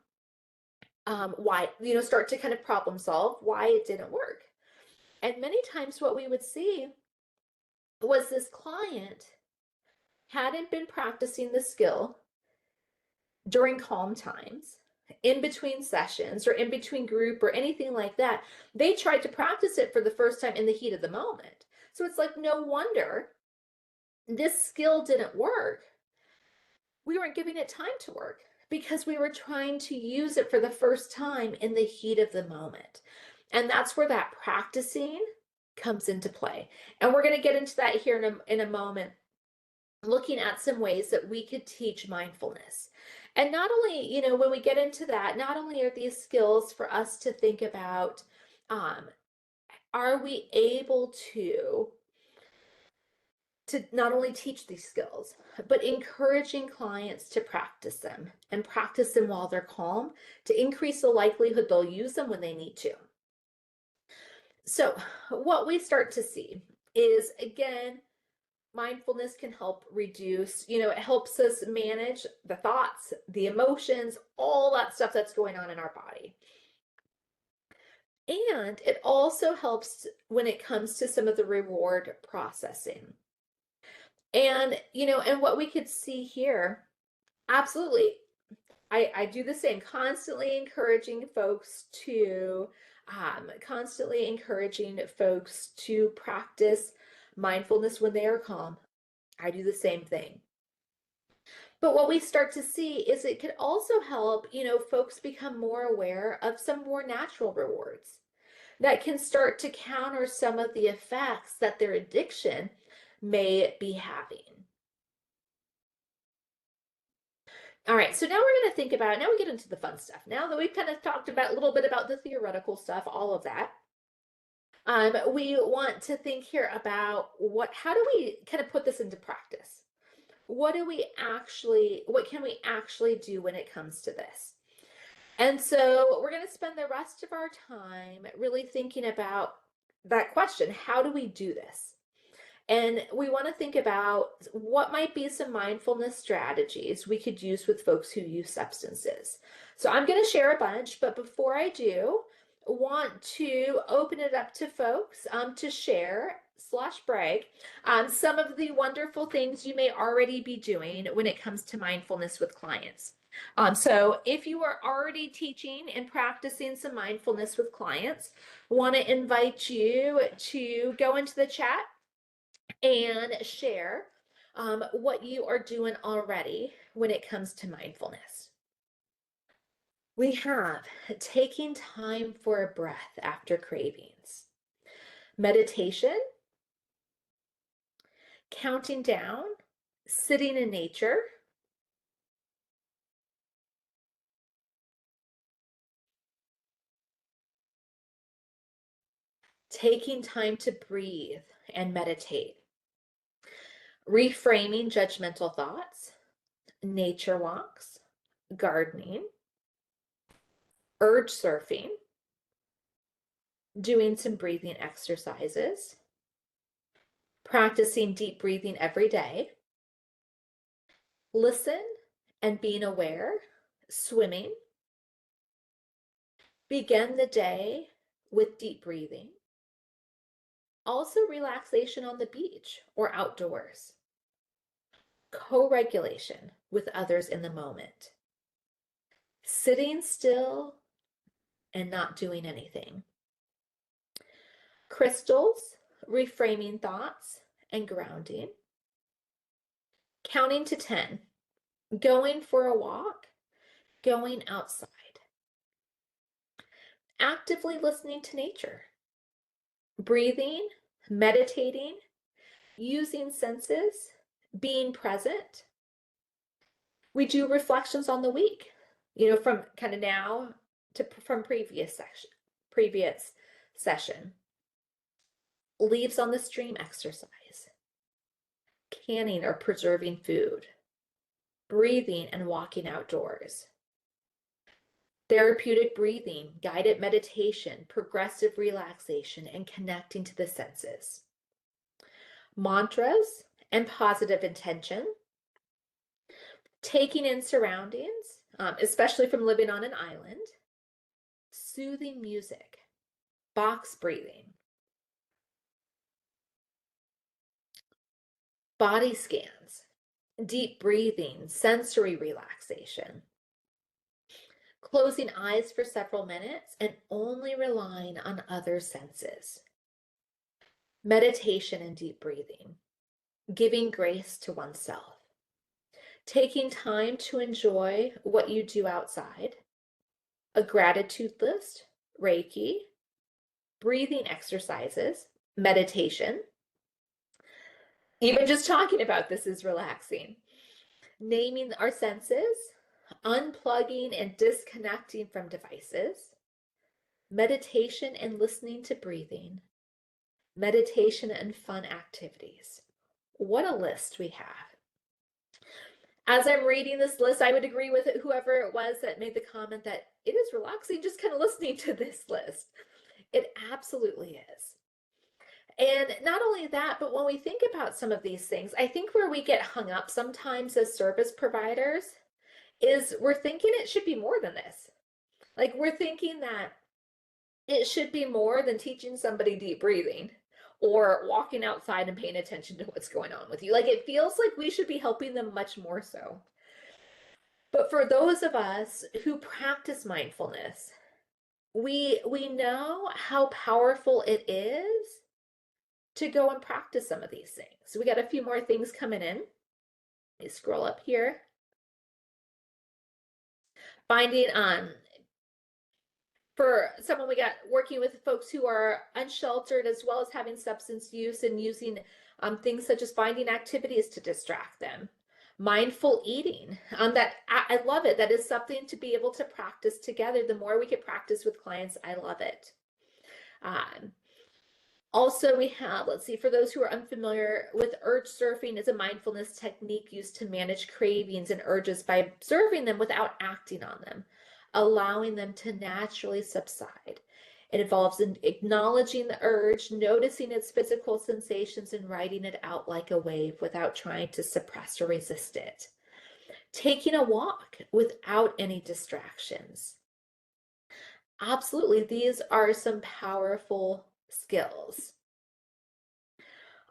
why, start to kind of problem solve why it didn't work. And many times what we would see was this client hadn't been practicing the skill during calm times, in between sessions, or in between group, or anything like that. They tried to practice it for the first time in the heat of the moment. So it's like, no wonder this skill didn't work. We weren't giving it time to work because we were trying to use it for the first time in the heat of the moment. And that's where that practicing comes into play. And we're going to get into that here in a moment, looking at some ways that we could teach mindfulness. And not only, when we get into that, not only are these skills for us to think about, are we able to not only teach these skills, but encouraging clients to practice them, and practice them while they're calm, to increase the likelihood they'll use them when they need to. So what we start to see is, again, mindfulness can help reduce, it helps us manage the thoughts, the emotions, all that stuff that's going on in our body. And it also helps when it comes to some of the reward processing. And, and what we could see here, absolutely, I do the same, constantly encouraging folks to practice mindfulness when they are calm. I do the same thing. But what we start to see is it can also help, folks become more aware of some more natural rewards that can start to counter some of the effects that their addiction may be having. All right, so now we're going to think about, now we get into the fun stuff. Now that we've kind of talked about a little bit about the theoretical stuff, all of that, we want to think here about how do we kind of put this into practice? What can we actually do when it comes to this? And so we're going to spend the rest of our time really thinking about that question. How do we do this? And we want to think about what might be some mindfulness strategies we could use with folks who use substances. So I'm going to share a bunch, but before I do, want to open it up to folks to share / brag some of the wonderful things you may already be doing when it comes to mindfulness with clients. So if you are already teaching and practicing some mindfulness with clients, want to invite you to go into the chat and share what you are doing already when it comes to mindfulness. We have taking time for a breath after cravings, meditation, counting down, sitting in nature, taking time to breathe and meditate, reframing judgmental thoughts, nature walks, gardening, urge surfing, doing some breathing exercises, practicing deep breathing every day, listen and being aware, swimming, begin the day with deep breathing, also relaxation on the beach or outdoors, co-regulation with others in the moment, sitting still and not doing anything, crystals, reframing thoughts and grounding, counting to 10, going for a walk, going outside, actively listening to nature, breathing, meditating, using senses, being present. We do reflections on the week, from kind of now to from previous session. Leaves on the stream exercise, canning or preserving food, breathing and walking outdoors, therapeutic breathing, guided meditation, progressive relaxation, and connecting to the senses, mantras and positive intention, taking in surroundings, especially from living on an island, soothing music, box breathing, body scans, deep breathing, sensory relaxation, closing eyes for several minutes and only relying on other senses, meditation and deep breathing, giving grace to oneself, taking time to enjoy what you do outside, a gratitude list, Reiki, breathing exercises, meditation. Even just talking about this is relaxing. Naming our senses, unplugging and disconnecting from devices, meditation and listening to breathing, meditation and fun activities. What a list we have. As I'm reading this list, I would agree with whoever it was that made the comment that it is relaxing just kind of listening to this list. It absolutely is. And not only that, but when we think about some of these things, I think where we get hung up sometimes as service providers is we're thinking it should be more than this. Like we're thinking that it should be more than teaching somebody deep breathing or walking outside and paying attention to what's going on with you. Like it feels like we should be helping them much more so. But for those of us who practice mindfulness, we know how powerful it is to go and practice some of these things. So we got a few more things coming in. Let me scroll up here. Finding for someone we got working with folks who are unsheltered as well as having substance use and using things such as finding activities to distract them, Mindful eating. I love it. That is something to be able to practice together. The more we can practice with clients, I love it. Also, we have, let's see, for those who are unfamiliar with urge surfing, is a mindfulness technique used to manage cravings and urges by observing them without acting on them, allowing them to naturally subside. It involves acknowledging the urge, noticing its physical sensations, and riding it out like a wave without trying to suppress or resist it. Taking a walk without any distractions. Absolutely, these are some powerful skills.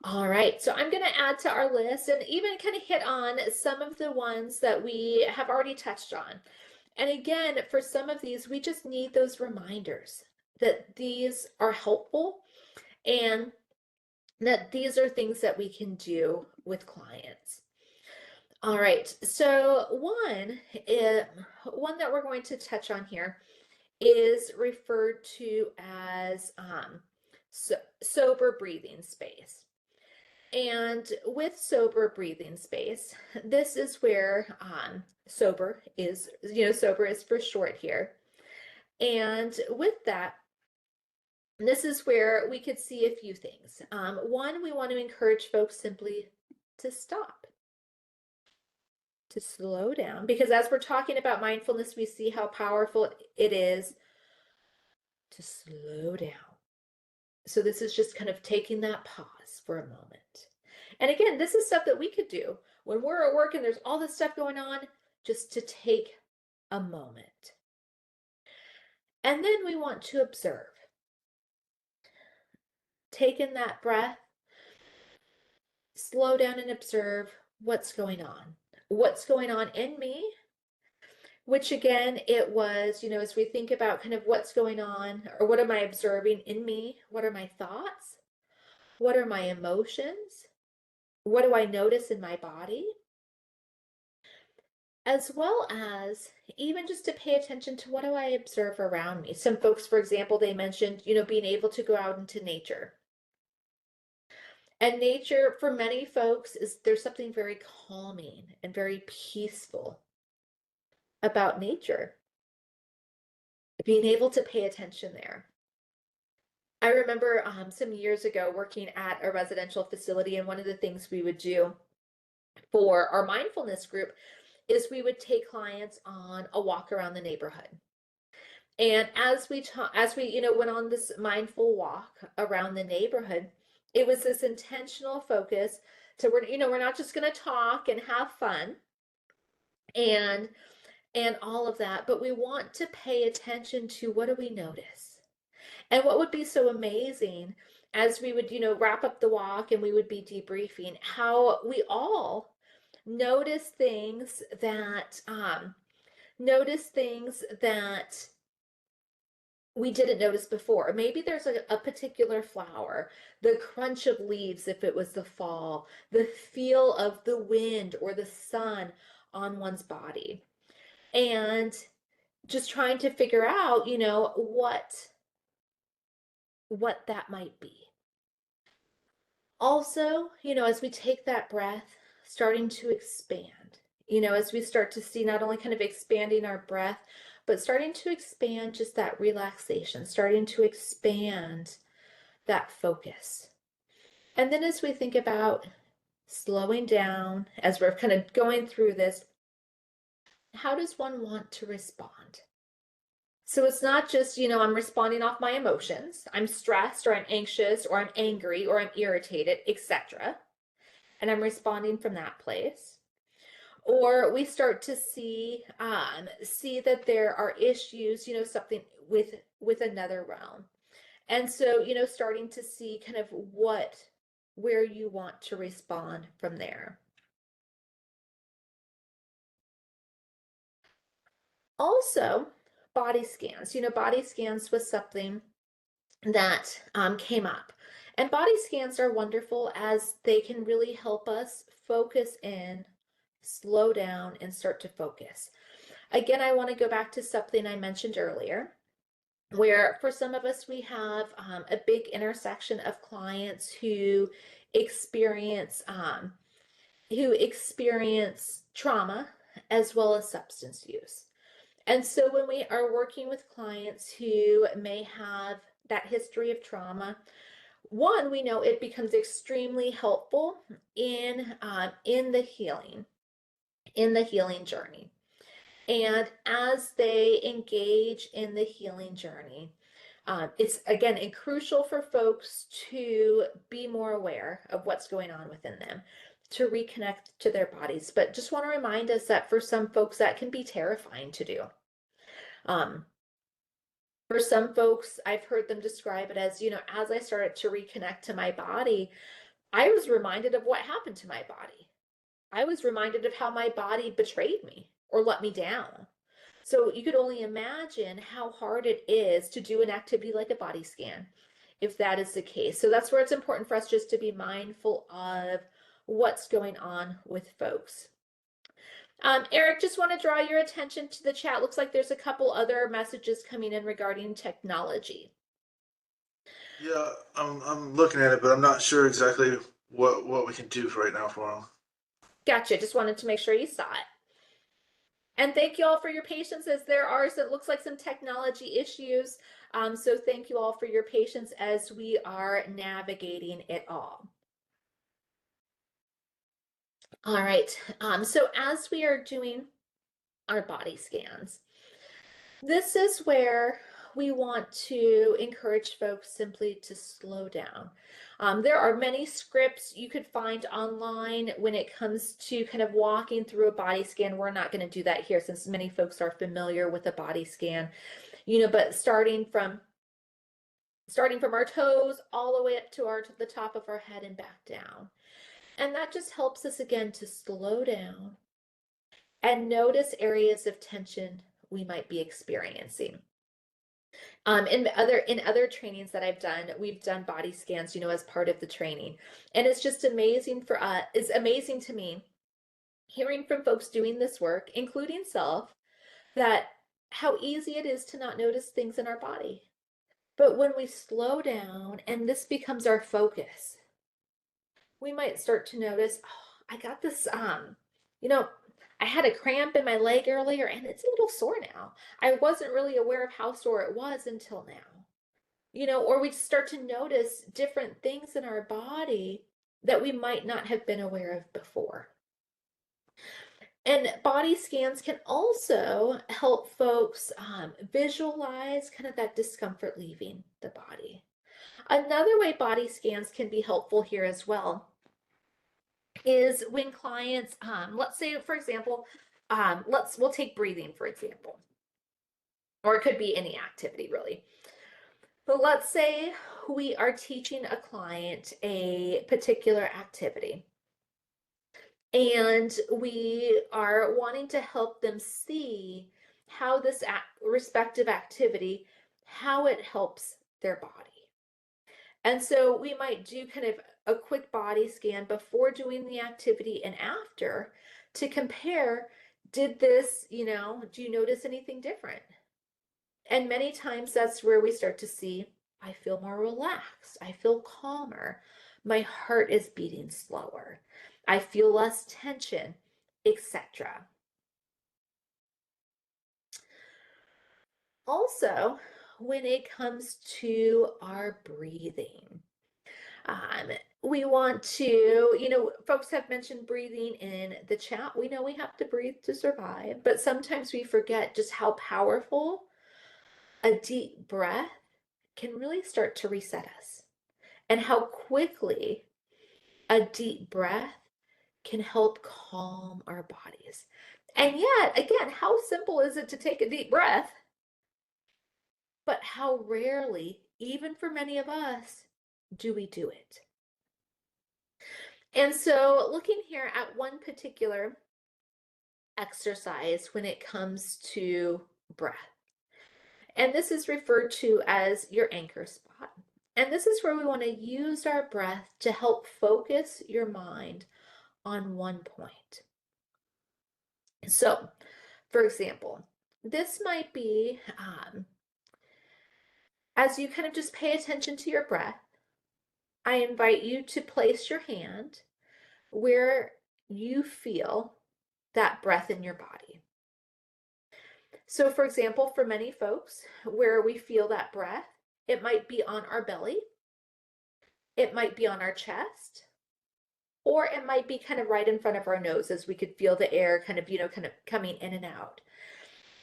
All right, so I'm going to add to our list and even kind of hit on some of the ones that we have already touched on. And again, for some of these, we just need those reminders that these are helpful and that these are things that we can do with clients. All right, so one that we're going to touch on here is referred to as sober breathing space. And with sober breathing space, this is where sober is, sober is for short here. And with that, this is where we could see a few things. One, we want to encourage folks simply to stop, to slow down, because as we're talking about mindfulness, we see how powerful it is to slow down. So this is just kind of taking that pause for a moment. And again, this is stuff that we could do when we're at work and there's all this stuff going on, just to take a moment. And then we want to observe. Take in that breath, slow down and observe what's going on. What's going on in me, which again, it was, as we think about kind of what's going on or what am I observing in me? What are my thoughts? What are my emotions? What do I notice in my body? As well as even just to pay attention to what do I observe around me. Some folks, for example, they mentioned, being able to go out into nature. And nature, for many folks, there's something very calming and very peaceful about nature. Being able to pay attention there. I remember some years ago working at a residential facility, and one of the things we would do for our mindfulness group is we would take clients on a walk around the neighborhood. And as we went on this mindful walk around the neighborhood, it was this intentional focus to we're not just going to talk and have fun and all of that, but we want to pay attention to what do we notice. And what would be so amazing as we would, wrap up the walk and we would be debriefing, how we all notice things that we didn't notice before. Maybe there's a particular flower, the crunch of leaves if it was the fall, the feel of the wind or the sun on one's body. And just trying to figure out, what that might be. Also, as we take that breath, starting to expand, as we start to see not only kind of expanding our breath, but starting to expand just that relaxation, starting to expand that focus. And then as we think about slowing down, as we're kind of going through this, how does one want to respond? So it's not just, I'm responding off my emotions. I'm stressed or I'm anxious or I'm angry or I'm irritated, etc. And I'm responding from that place. Or we start to see that there are issues, something with another realm. And so, starting to see kind of where you want to respond from there. Also, body scans. Body scans was something that came up. And body scans are wonderful as they can really help us focus in, slow down, and start to focus. Again, I want to go back to something I mentioned earlier, where for some of us, we have a big intersection of clients who experience who experience trauma as well as substance use. And so when we are working with clients who may have that history of trauma, one, we know it becomes extremely helpful in the healing journey. And as they engage in the healing journey, it's again crucial for folks to be more aware of what's going on within them, to reconnect to their bodies. But just want to remind us that for some folks, that can be terrifying to do. Um, for some folks, I've heard them describe it as, as I started to reconnect to my body, I was reminded of what happened to my body. I was reminded of how my body betrayed me or let me down. So you could only imagine how hard it is to do an activity like a body scan, if that is the case. So that's where it's important for us just to be mindful of what's going on with folks. Eric, just want to draw your attention to the chat. Looks like there's a couple other messages coming in regarding technology. Yeah, I'm looking at it, but I'm not sure exactly what we can do right now for them. Gotcha. Just wanted to make sure you saw it. And thank you all for your patience as there are, so it looks like some technology issues. So thank you all for your patience as we are navigating it all. All right, so as we are doing our body scans, this is where we want to encourage folks simply to slow down. There are many scripts you could find online when it comes to kind of walking through a body scan. We're not going to do that here since many folks are familiar with a body scan, but starting from our toes all the way up to the top of our head and back down. And that just helps us again to slow down and notice areas of tension we might be experiencing. In other trainings that I've done, we've done body scans, as part of the training. And it's just amazing for us. It's amazing to me hearing from folks doing this work, including self, that how easy it is to not notice things in our body. But when we slow down and this becomes our focus, we might start to notice, oh, I got this, I had a cramp in my leg earlier and it's a little sore now. I wasn't really aware of how sore it was until now. Or we start to notice different things in our body that we might not have been aware of before. And body scans can also help folks visualize kind of that discomfort leaving the body. Another way body scans can be helpful here as well is when clients, let's say, for example, we'll take breathing, for example, or it could be any activity really. But let's say we are teaching a client a particular activity and we are wanting to help them see how this respective activity, how it helps their body. And so we might do kind of a quick body scan before doing the activity and after to compare, did this, do you notice anything different? And many times that's where we start to see, I feel more relaxed. I feel calmer. My heart is beating slower. I feel less tension, etc. Also, when it comes to our breathing, we want to, folks have mentioned breathing in the chat. We know we have to breathe to survive, but sometimes we forget just how powerful a deep breath can really start to reset us and how quickly a deep breath can help calm our bodies. And yet, again, how simple is it to take a deep breath? But how rarely, even for many of us, do we do it? And so looking here at one particular exercise when it comes to breath, and this is referred to as your anchor spot. And this is where we want to use our breath to help focus your mind on one point. So, for example, this might be as you kind of just pay attention to your breath, I invite you to place your hand where you feel that breath in your body. So for example, for many folks, where we feel that breath, it might be on our belly, it might be on our chest, or it might be kind of right in front of our nose as we could feel the air kind of, kind of coming in and out.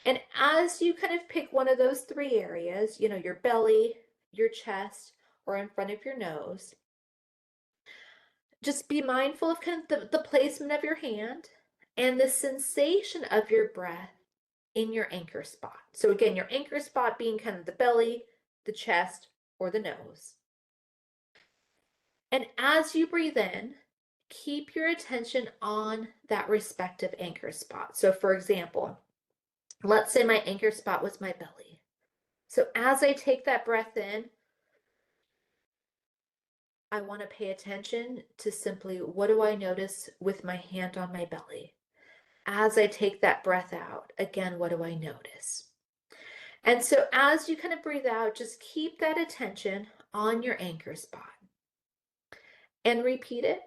And as you kind of pick one of those three areas, your belly, your chest, or in front of your nose, just be mindful of kind of the placement of your hand and the sensation of your breath in your anchor spot. So again, your anchor spot being kind of the belly, the chest, or the nose. And as you breathe in, keep your attention on that respective anchor spot. So for example, let's say my anchor spot was my belly. So as I take that breath in, I want to pay attention to simply, what do I notice with my hand on my belly? As I take that breath out, again, what do I notice? And so as you kind of breathe out, just keep that attention on your anchor spot and repeat it.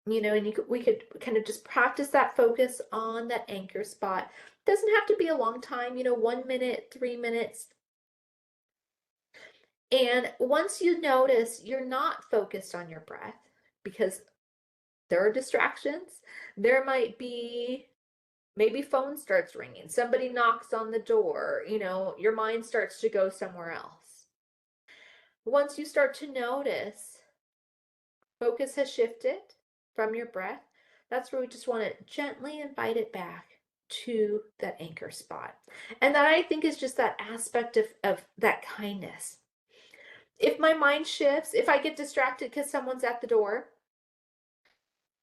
And we could kind of just practice that focus on that anchor spot. Doesn't have to be a long time, 1 minute, 3 minutes. And once you notice you're not focused on your breath, because there are distractions, there might be, maybe phone starts ringing, somebody knocks on the door, your mind starts to go somewhere else. Once you start to notice focus has shifted from your breath, that's where we just want to gently invite it back to that anchor spot. And that, I think, is just that aspect of that kindness. If my mind shifts, if I get distracted because someone's at the door,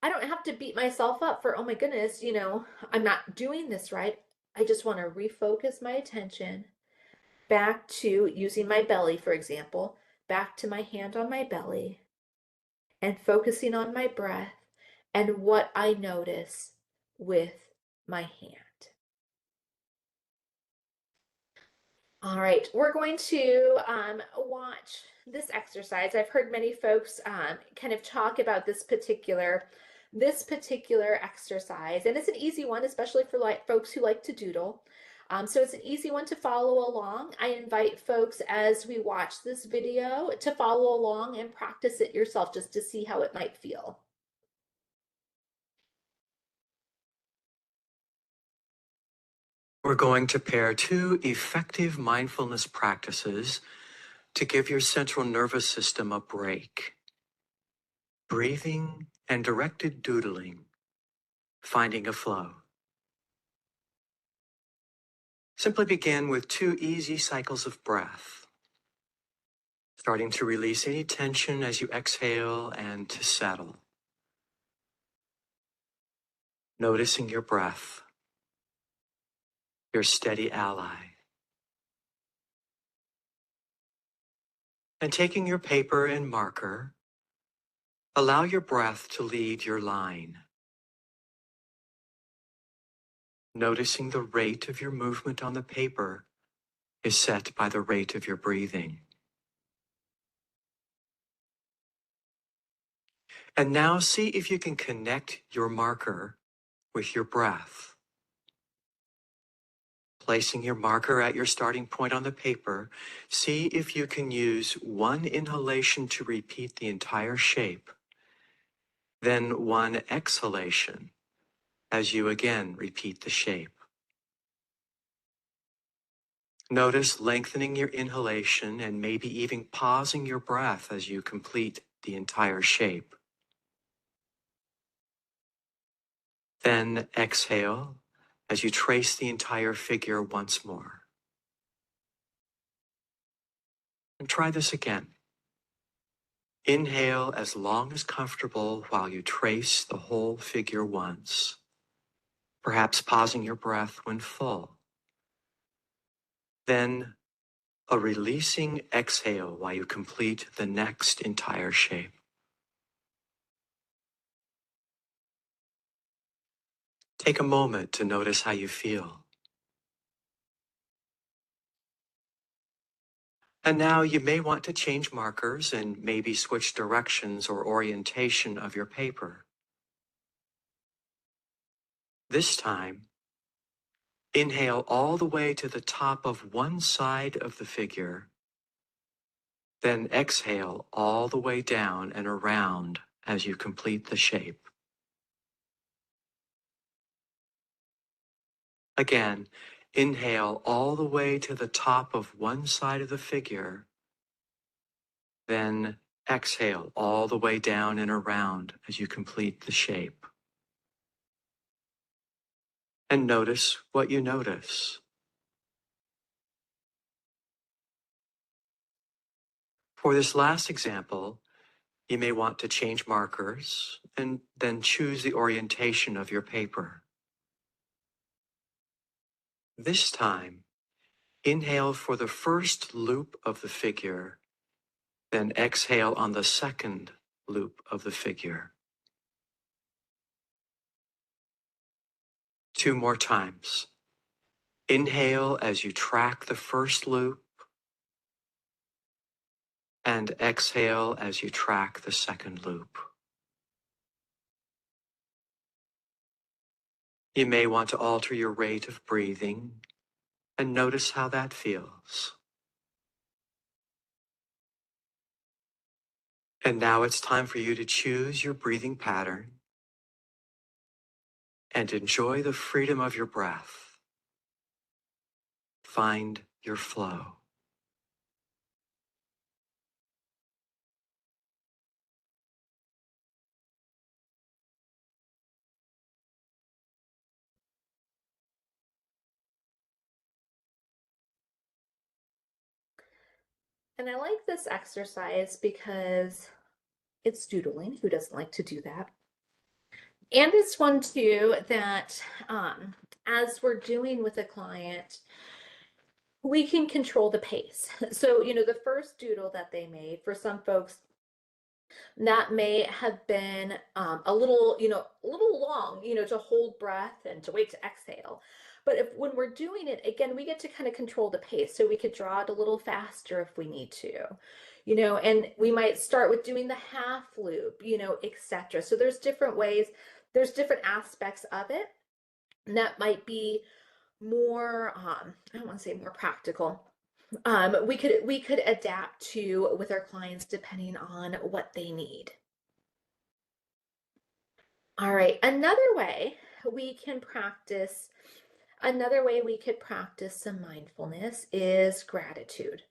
I don't have to beat myself up for, oh my goodness, I'm not doing this right. I just want to refocus my attention back to using my belly, for example, back to my hand on my belly and focusing on my breath and what I notice with my hand. All right, we're going to watch this exercise. I've heard many folks kind of talk about this particular exercise, and it's an easy one, especially for folks who like to doodle. So it's an easy one to follow along. I invite folks, as we watch this video, to follow along and practice it yourself just to see how it might feel. We're going to pair two effective mindfulness practices to give your central nervous system a break. Breathing and directed doodling, finding a flow. Simply begin with 2 easy cycles of breath, starting to release any tension as you exhale and to settle. Noticing your breath, your steady ally. And taking your paper and marker, allow your breath to lead your line. Noticing the rate of your movement on the paper is set by the rate of your breathing. And now see if you can connect your marker with your breath. Placing your marker at your starting point on the paper, see if you can use one inhalation to repeat the entire shape, then one exhalation as you again repeat the shape. Notice lengthening your inhalation and maybe even pausing your breath as you complete the entire shape. Then exhale as you trace the entire figure once more. And try this again. Inhale as long as comfortable while you trace the whole figure once, perhaps pausing your breath when full. Then a releasing exhale while you complete the next entire shape. Take a moment to notice how you feel. And now you may want to change markers and maybe switch directions or orientation of your paper. This time, inhale all the way to the top of one side of the figure, then exhale all the way down and around as you complete the shape. Again, inhale all the way to the top of one side of the figure, then exhale all the way down and around as you complete the shape. And notice what you notice. For this last example, you may want to change markers and then choose the orientation of your paper. This time, inhale for the first loop of the figure, then exhale on the second loop of the figure. 2 more times. Inhale as you track the first loop, and exhale as you track the second loop. You may want to alter your rate of breathing and notice how that feels. And now it's time for you to choose your breathing pattern and enjoy the freedom of your breath. Find your flow. And I like this exercise because it's doodling. Who doesn't like to do that? And it's one too that as we're doing with a client, we can control the pace. So, the first doodle that they made, for some folks, that may have been a little long, to hold breath and to wait to exhale. But when we're doing it, again, we get to kind of control the pace. So we could draw it a little faster if we need to, and we might start with doing the half loop, etc. So there's different ways, there's different aspects of it. And that might be more, I don't want to say more practical. We could adapt to with our clients depending on what they need. All right, another way we could practice some mindfulness is gratitude.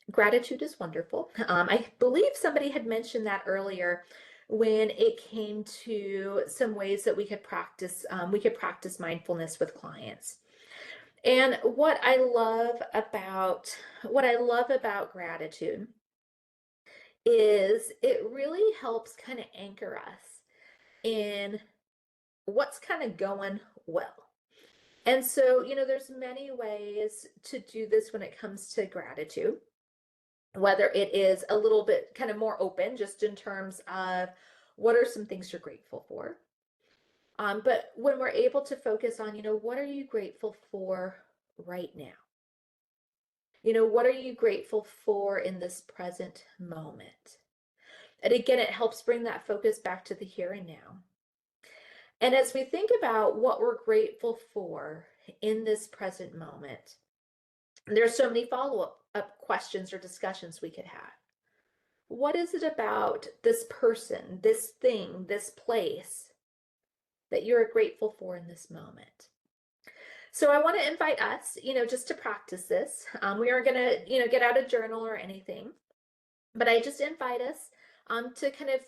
Gratitude is wonderful. I believe somebody had mentioned that earlier when it came to some ways that we could practice mindfulness with clients. And what I love about gratitude is it really helps kind of anchor us in what's kind of going well. And so, there's many ways to do this when it comes to gratitude, whether it is a little bit kind of more open, just in terms of what are some things you're grateful for. But when we're able to focus on, what are you grateful for right now? What are you grateful for in this present moment? And again, it helps bring that focus back to the here and now. And as we think about what we're grateful for in this present moment, there's so many follow-up questions or discussions we could have. What is it about this person, this thing, this place that you're grateful for in this moment? So I want to invite us, just to practice this. We aren't going to, get out a journal or anything, but I just invite us to kind of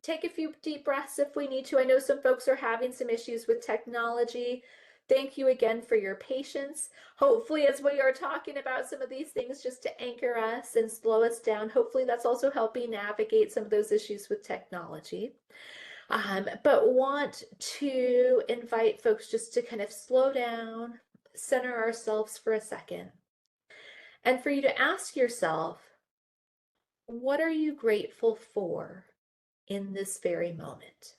take a few deep breaths if we need to. I know some folks are having some issues with technology. Thank you again for your patience. Hopefully, as we are talking about some of these things just to anchor us and slow us down, hopefully that's also helping navigate some of those issues with technology. But want to invite folks just to kind of slow down, center ourselves for a second, and for you to ask yourself, what are you grateful for in this very moment?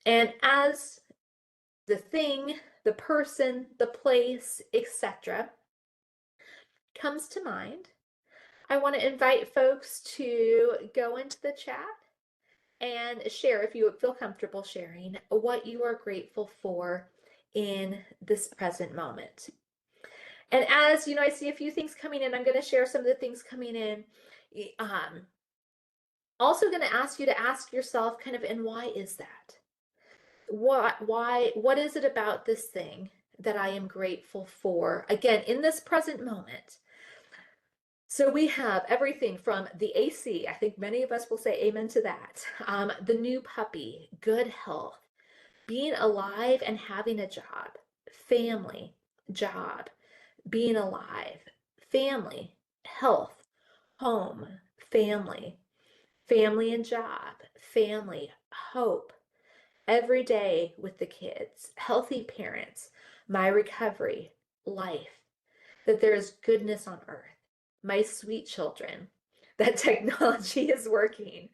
And as the thing, the person, the place, etc., comes to mind, I want to invite folks to go into the chat and share, if you feel comfortable sharing, what you are grateful for in this present moment. And as you know, I see a few things coming in. I'm going to share some of the things coming in. Also going to ask you to ask yourself kind of, and why is that? What is it about this thing that I am grateful for? Again, in this present moment. So we have everything from the AC. I think many of us will say amen to that. The new puppy, good health, being alive and having a job, family, job, being alive, family, health, home, family, family and job, family, hope, every day with the kids, healthy parents, my recovery, life, that there is goodness on earth, my sweet children, that technology is working,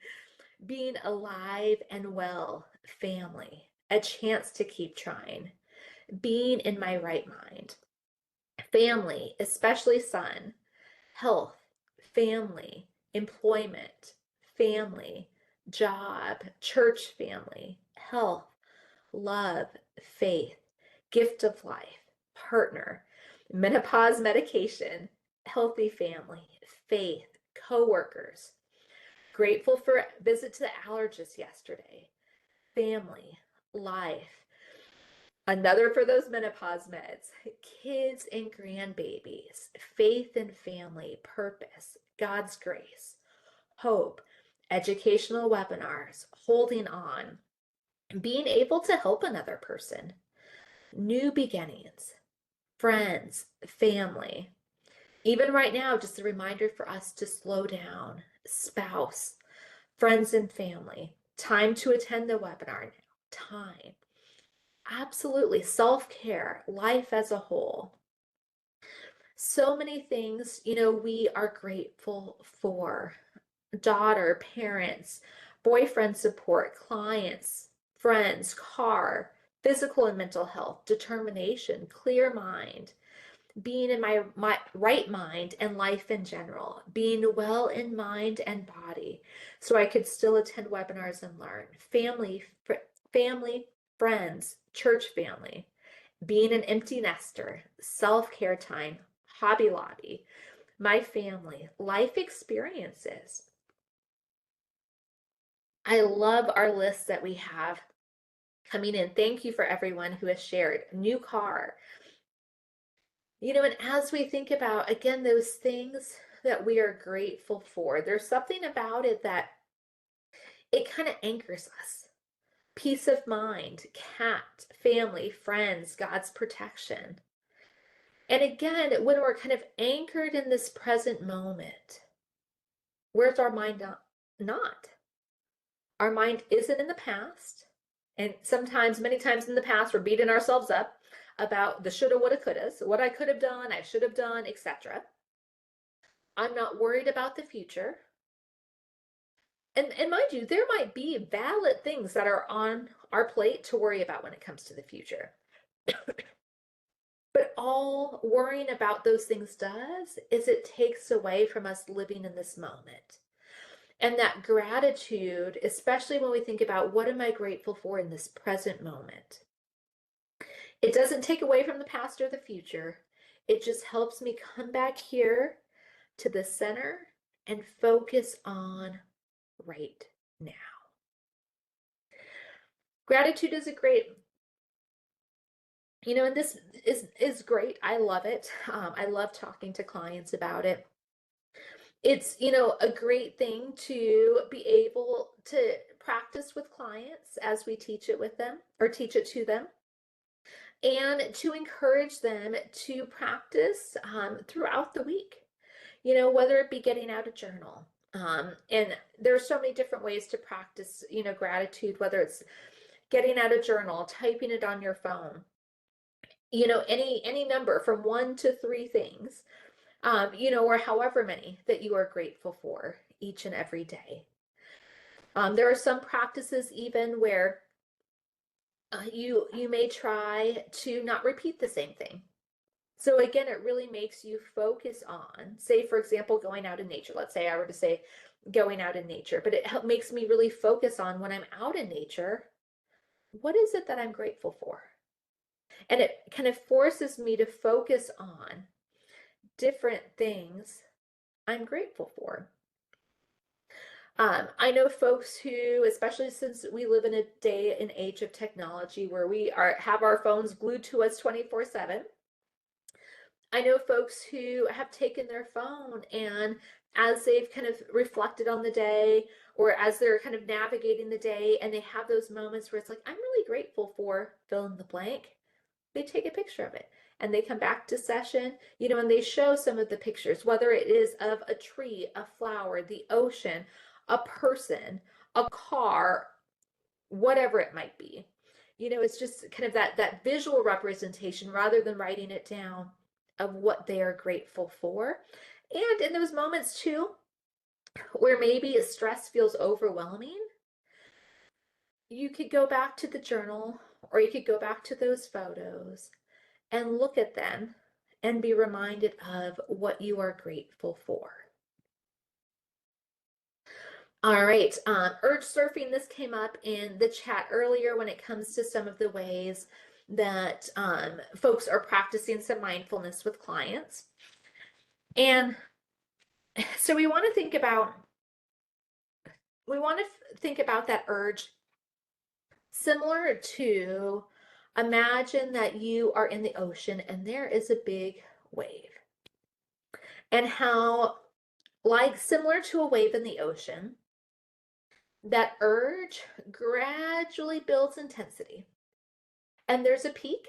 being alive and well, family, a chance to keep trying, being in my right mind, family, especially son, health, family, employment, family, job, church family, health, love, faith, gift of life, partner, menopause medication, healthy family, faith, coworkers. Grateful for visit to the allergist yesterday, family, life. Another for those menopause meds, kids and grandbabies, faith and family, purpose, God's grace, hope, educational webinars, holding on, being able to help another person, new beginnings, friends, family. Even right now, just a reminder for us to slow down, spouse, friends and family, time to attend the webinar now, time. Absolutely, self-care, life as a whole. So many things, we are grateful for. Daughter, parents, boyfriend support, clients, friends, car, physical and mental health, determination, clear mind, being in my right mind and life in general, being well in mind and body, so I could still attend webinars and learn, family, friends, church family, being an empty nester, self-care time, Hobby Lobby, my family, life experiences. I love our list that we have coming in. Thank you for everyone who has shared. New car. And as we think about, again, those things that we are grateful for, there's something about it that it kind of anchors us. Peace of mind, cat, family, friends, God's protection. And again, when we're kind of anchored in this present moment, where's our mind not? Our mind isn't in the past. And sometimes, many times in the past, we're beating ourselves up about the shoulda, woulda, couldas, what I could have done, I should have done, etc. I'm not worried about the future. And mind you, there might be valid things that are on our plate to worry about when it comes to the future. But all worrying about those things does is it takes away from us living in this moment. And that gratitude, especially when we think about what am I grateful for in this present moment, it doesn't take away from the past or the future. It just helps me come back here to the center and focus on right now. Gratitude is a great, and this is great. I love it. I love talking to clients about it. It's, a great thing to be able to practice with clients as we teach it with them or teach it to them, and to encourage them to practice throughout the week, whether it be getting out a journal. And there's so many different ways to practice, gratitude, whether it's getting out a journal, typing it on your phone, any number from 1 to 3 things, or however many that you are grateful for each and every day. There are some practices even where you may try to not repeat the same thing. So again, it really makes you focus on, say, for example, going out in nature. Let's say I were to say, going out in nature, but it makes me really focus on when I'm out in nature, what is it that I'm grateful for? And it kind of forces me to focus on different things I'm grateful for. I know folks who, especially since we live in a day and age of technology where we have our phones glued to us 24/7. I know folks who have taken their phone and as they've kind of reflected on the day or as they're kind of navigating the day and they have those moments where it's like, I'm really grateful for fill in the blank, they take a picture of it and they come back to session, and they show some of the pictures, whether it is of a tree, a flower, the ocean, a person, a car, whatever it might be. It's just kind of that visual representation rather than writing it down of what they are grateful for. And in those moments too, where maybe stress feels overwhelming, you could go back to the journal or you could go back to those photos and look at them and be reminded of what you are grateful for. All right, urge surfing, this came up in the chat earlier when it comes to some of the ways that folks are practicing some mindfulness with clients. And so we want to think about that urge similar to imagine that you are in the ocean and there is a big wave. And how, like similar to a wave in the ocean, that urge gradually builds intensity. And there's a peak.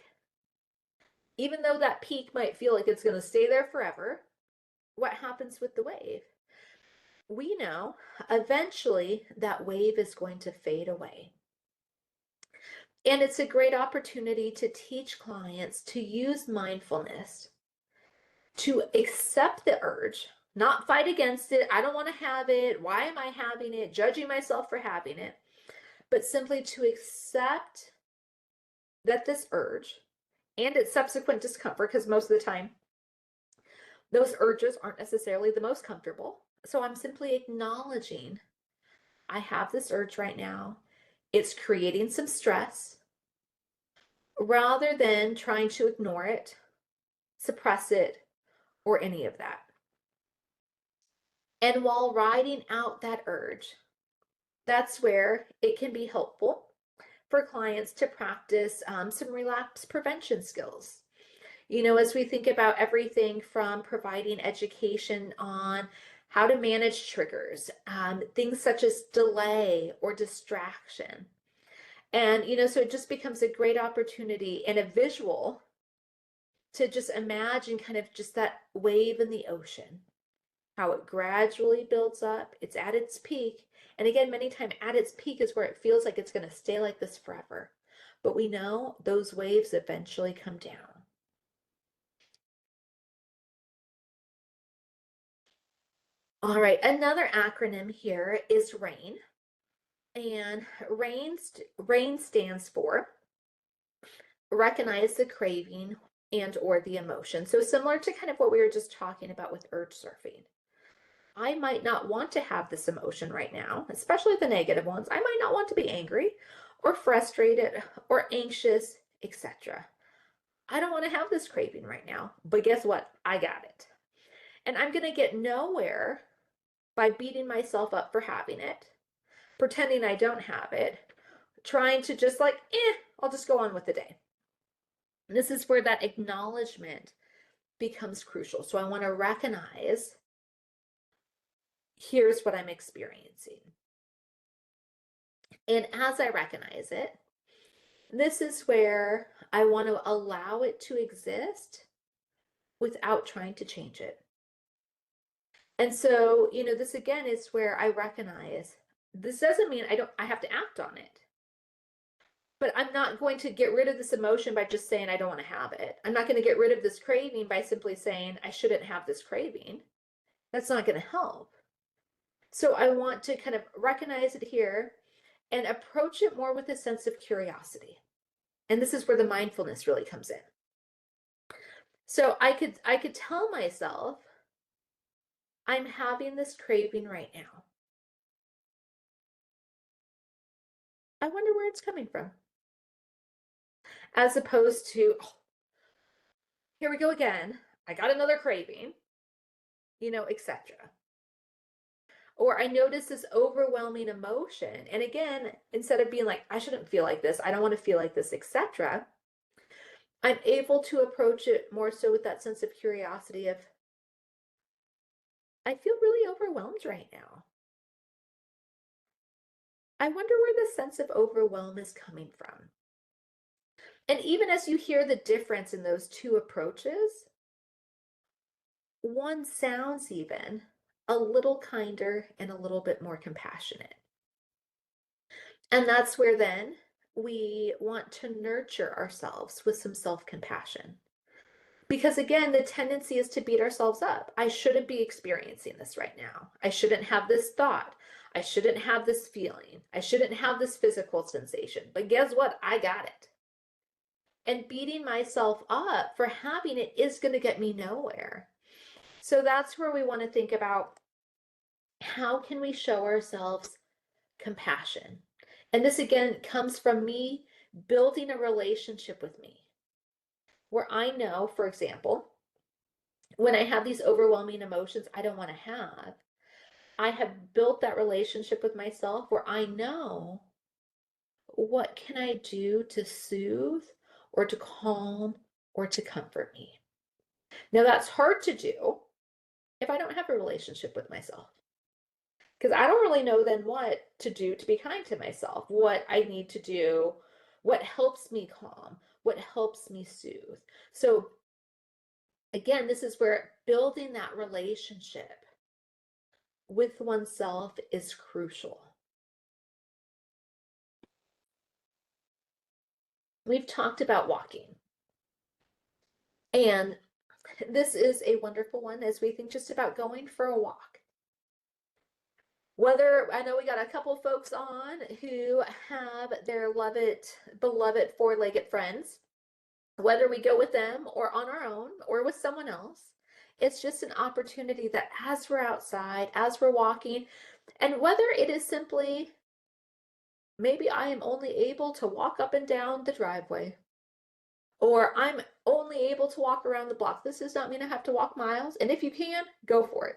Even though that peak might feel like it's going to stay there forever, what happens with the wave? We know eventually that wave is going to fade away. And it's a great opportunity to teach clients to use mindfulness to accept the urge, not fight against it. I don't want to have it. Why am I having it? Judging myself for having it. But simply to accept that this urge and its subsequent discomfort, because most of the time those urges aren't necessarily the most comfortable. So I'm simply acknowledging I have this urge right now. It's creating some stress rather than trying to ignore it, suppress it, or any of that. And while riding out that urge, that's where it can be helpful for clients to practice some relapse prevention skills. As we think about everything from providing education on how to manage triggers, things such as delay or distraction. And, so it just becomes a great opportunity and a visual to just imagine kind of just that wave in the ocean, how it gradually builds up. It's at its peak. And again, many times at its peak is where it feels like it's going to stay like this forever. But we know those waves eventually come down. All right, another acronym here is RAIN. And RAIN stands for recognize the craving and or the emotion. So similar to kind of what we were just talking about with urge surfing. I might not want to have this emotion right now, especially the negative ones. I might not want to be angry or frustrated or anxious, etc. I don't want to have this craving right now, but guess what? I got it. And I'm going to get nowhere by beating myself up for having it, pretending I don't have it, trying to just like, I'll just go on with the day. And this is where that acknowledgement becomes crucial. So I want to recognize, here's what I'm experiencing. And as I recognize it, this is where I want to allow it to exist without trying to change it. And so, this again is where I recognize this doesn't mean I have to act on it. But I'm not going to get rid of this emotion by just saying I don't want to have it. I'm not going to get rid of this craving by simply saying I shouldn't have this craving. That's not going to help. So I want to kind of recognize it here and approach it more with a sense of curiosity. And this is where the mindfulness really comes in. So I could tell myself, I'm having this craving right now. I wonder where it's coming from. As opposed to, oh, here we go again. I got another craving, etc. Or I notice this overwhelming emotion. And again, instead of being like, I shouldn't feel like this, I don't want to feel like this, etc., I'm able to approach it more so with that sense of curiosity of, I feel really overwhelmed right now. I wonder where the sense of overwhelm is coming from. And even as you hear the difference in those two approaches, one sounds even a little kinder and a little bit more compassionate. And that's where then we want to nurture ourselves with some self-compassion. Because again, the tendency is to beat ourselves up. I shouldn't be experiencing this right now. I shouldn't have this thought. I shouldn't have this feeling. I shouldn't have this physical sensation. But guess what? I got it. And beating myself up for having it is going to get me nowhere. So that's where we want to think about, how can we show ourselves compassion? And this again comes from me building a relationship with me, where I know, for example, when I have these overwhelming emotions I don't want to have, I have built that relationship with myself where I know, what can I do to soothe or to calm or to comfort me? Now that's hard to do if I don't have a relationship with myself, because I don't really know then what to do to be kind to myself, what I need to do, what helps me calm, what helps me soothe. So again, this is where building that relationship with oneself is crucial. We've talked about walking, and this is a wonderful one as we think just about going for a walk. Whether, I know we got a couple folks on who have their beloved four-legged friends, whether we go with them or on our own or with someone else, it's just an opportunity that as we're outside, as we're walking, and whether it is simply, maybe I am only able to walk up and down the driveway, or I'm only able to walk around the block. This does not mean I have to walk miles. And if you can, go for it.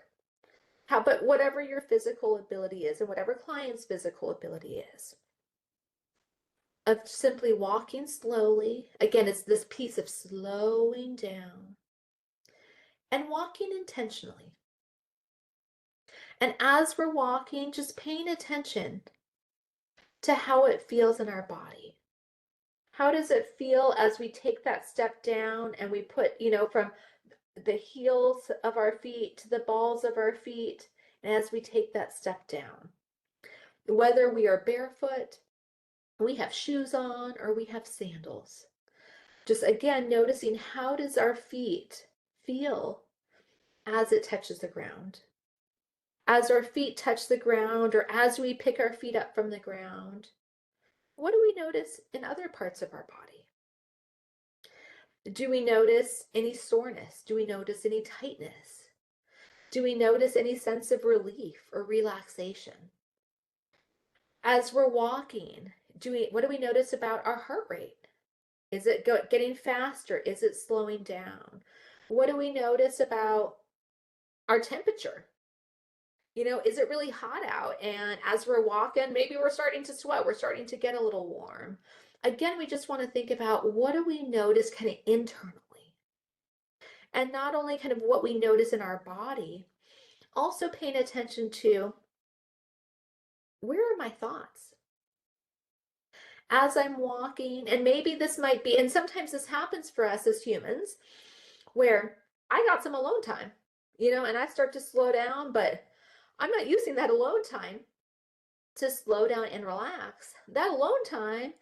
But whatever your physical ability is and whatever client's physical ability is, of simply walking slowly. Again, it's this piece of slowing down and walking intentionally. And as we're walking, just paying attention to how it feels in our body. How does it feel as we take that step down and we put, from the heels of our feet to the balls of our feet, and as we take that step down? Whether we are barefoot, we have shoes on, or we have sandals. Just again, noticing, how does our feet feel as it touches the ground? As our feet touch the ground, or as we pick our feet up from the ground, what do we notice in other parts of our body? Do we notice any soreness? Do we notice any tightness? Do we notice any sense of relief or relaxation? As we're walking, what do we notice about our heart rate? Is it getting faster? Is it slowing down? What do we notice about our temperature? Is it really hot out? And as we're walking, maybe we're starting to sweat. We're starting to get a little warm. Again, we just want to think about, what do we notice kind of internally? And not only kind of what we notice in our body, also paying attention to, where are my thoughts? As I'm walking, and maybe this might be, and sometimes this happens for us as humans, where I got some alone time, and I start to slow down, but I'm not using that alone time to slow down and relax. That alone time,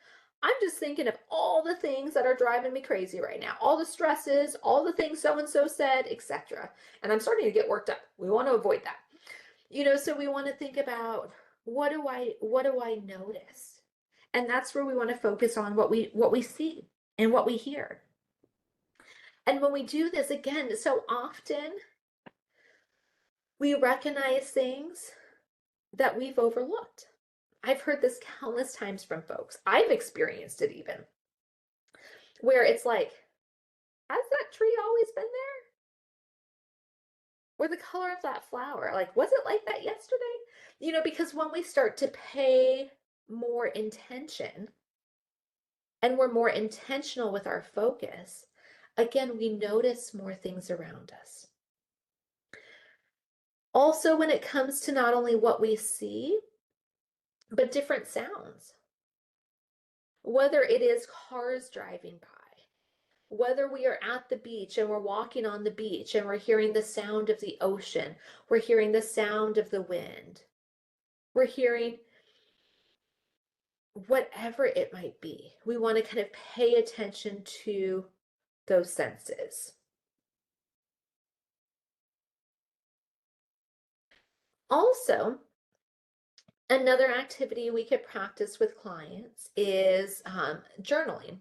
I'm just thinking of all the things that are driving me crazy right now, all the stresses, all the things so-and-so said, etc. And I'm starting to get worked up. We want to avoid that. So we want to think about, what do I notice? And that's where we want to focus on what we see and what we hear. And when we do this, again, so often we recognize things that we've overlooked. I've heard this countless times from folks. I've experienced it even, where it's like, has that tree always been there? Or the color of that flower, like, was it like that yesterday? You know, because when we start to pay more intention and we're more intentional with our focus, again, we notice more things around us. Also, when it comes to not only what we see, but different sounds, whether it is cars driving by, whether we are at the beach and we're walking on the beach and we're hearing the sound of the ocean, we're hearing the sound of the wind, we're hearing whatever it might be. We want to kind of pay attention to those senses. Also, another activity we could practice with clients is journaling.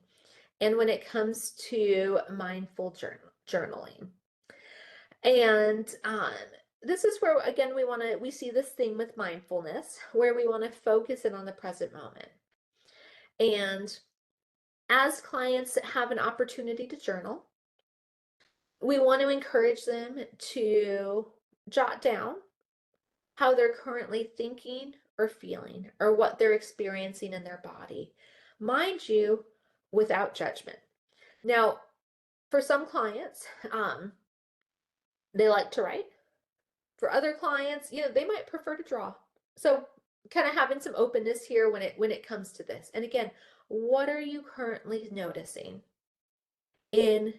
And when it comes to mindful journaling. And this is where, again, we see this thing with mindfulness, where we want to focus in on the present moment. And as clients have an opportunity to journal, we want to encourage them to jot down how they're currently thinking or feeling or what they're experiencing in their body. Mind you, without judgment. Now, for some clients, they like to write. For other clients, they might prefer to draw. So kind of having some openness here when it comes to this. And again, what are you currently noticing in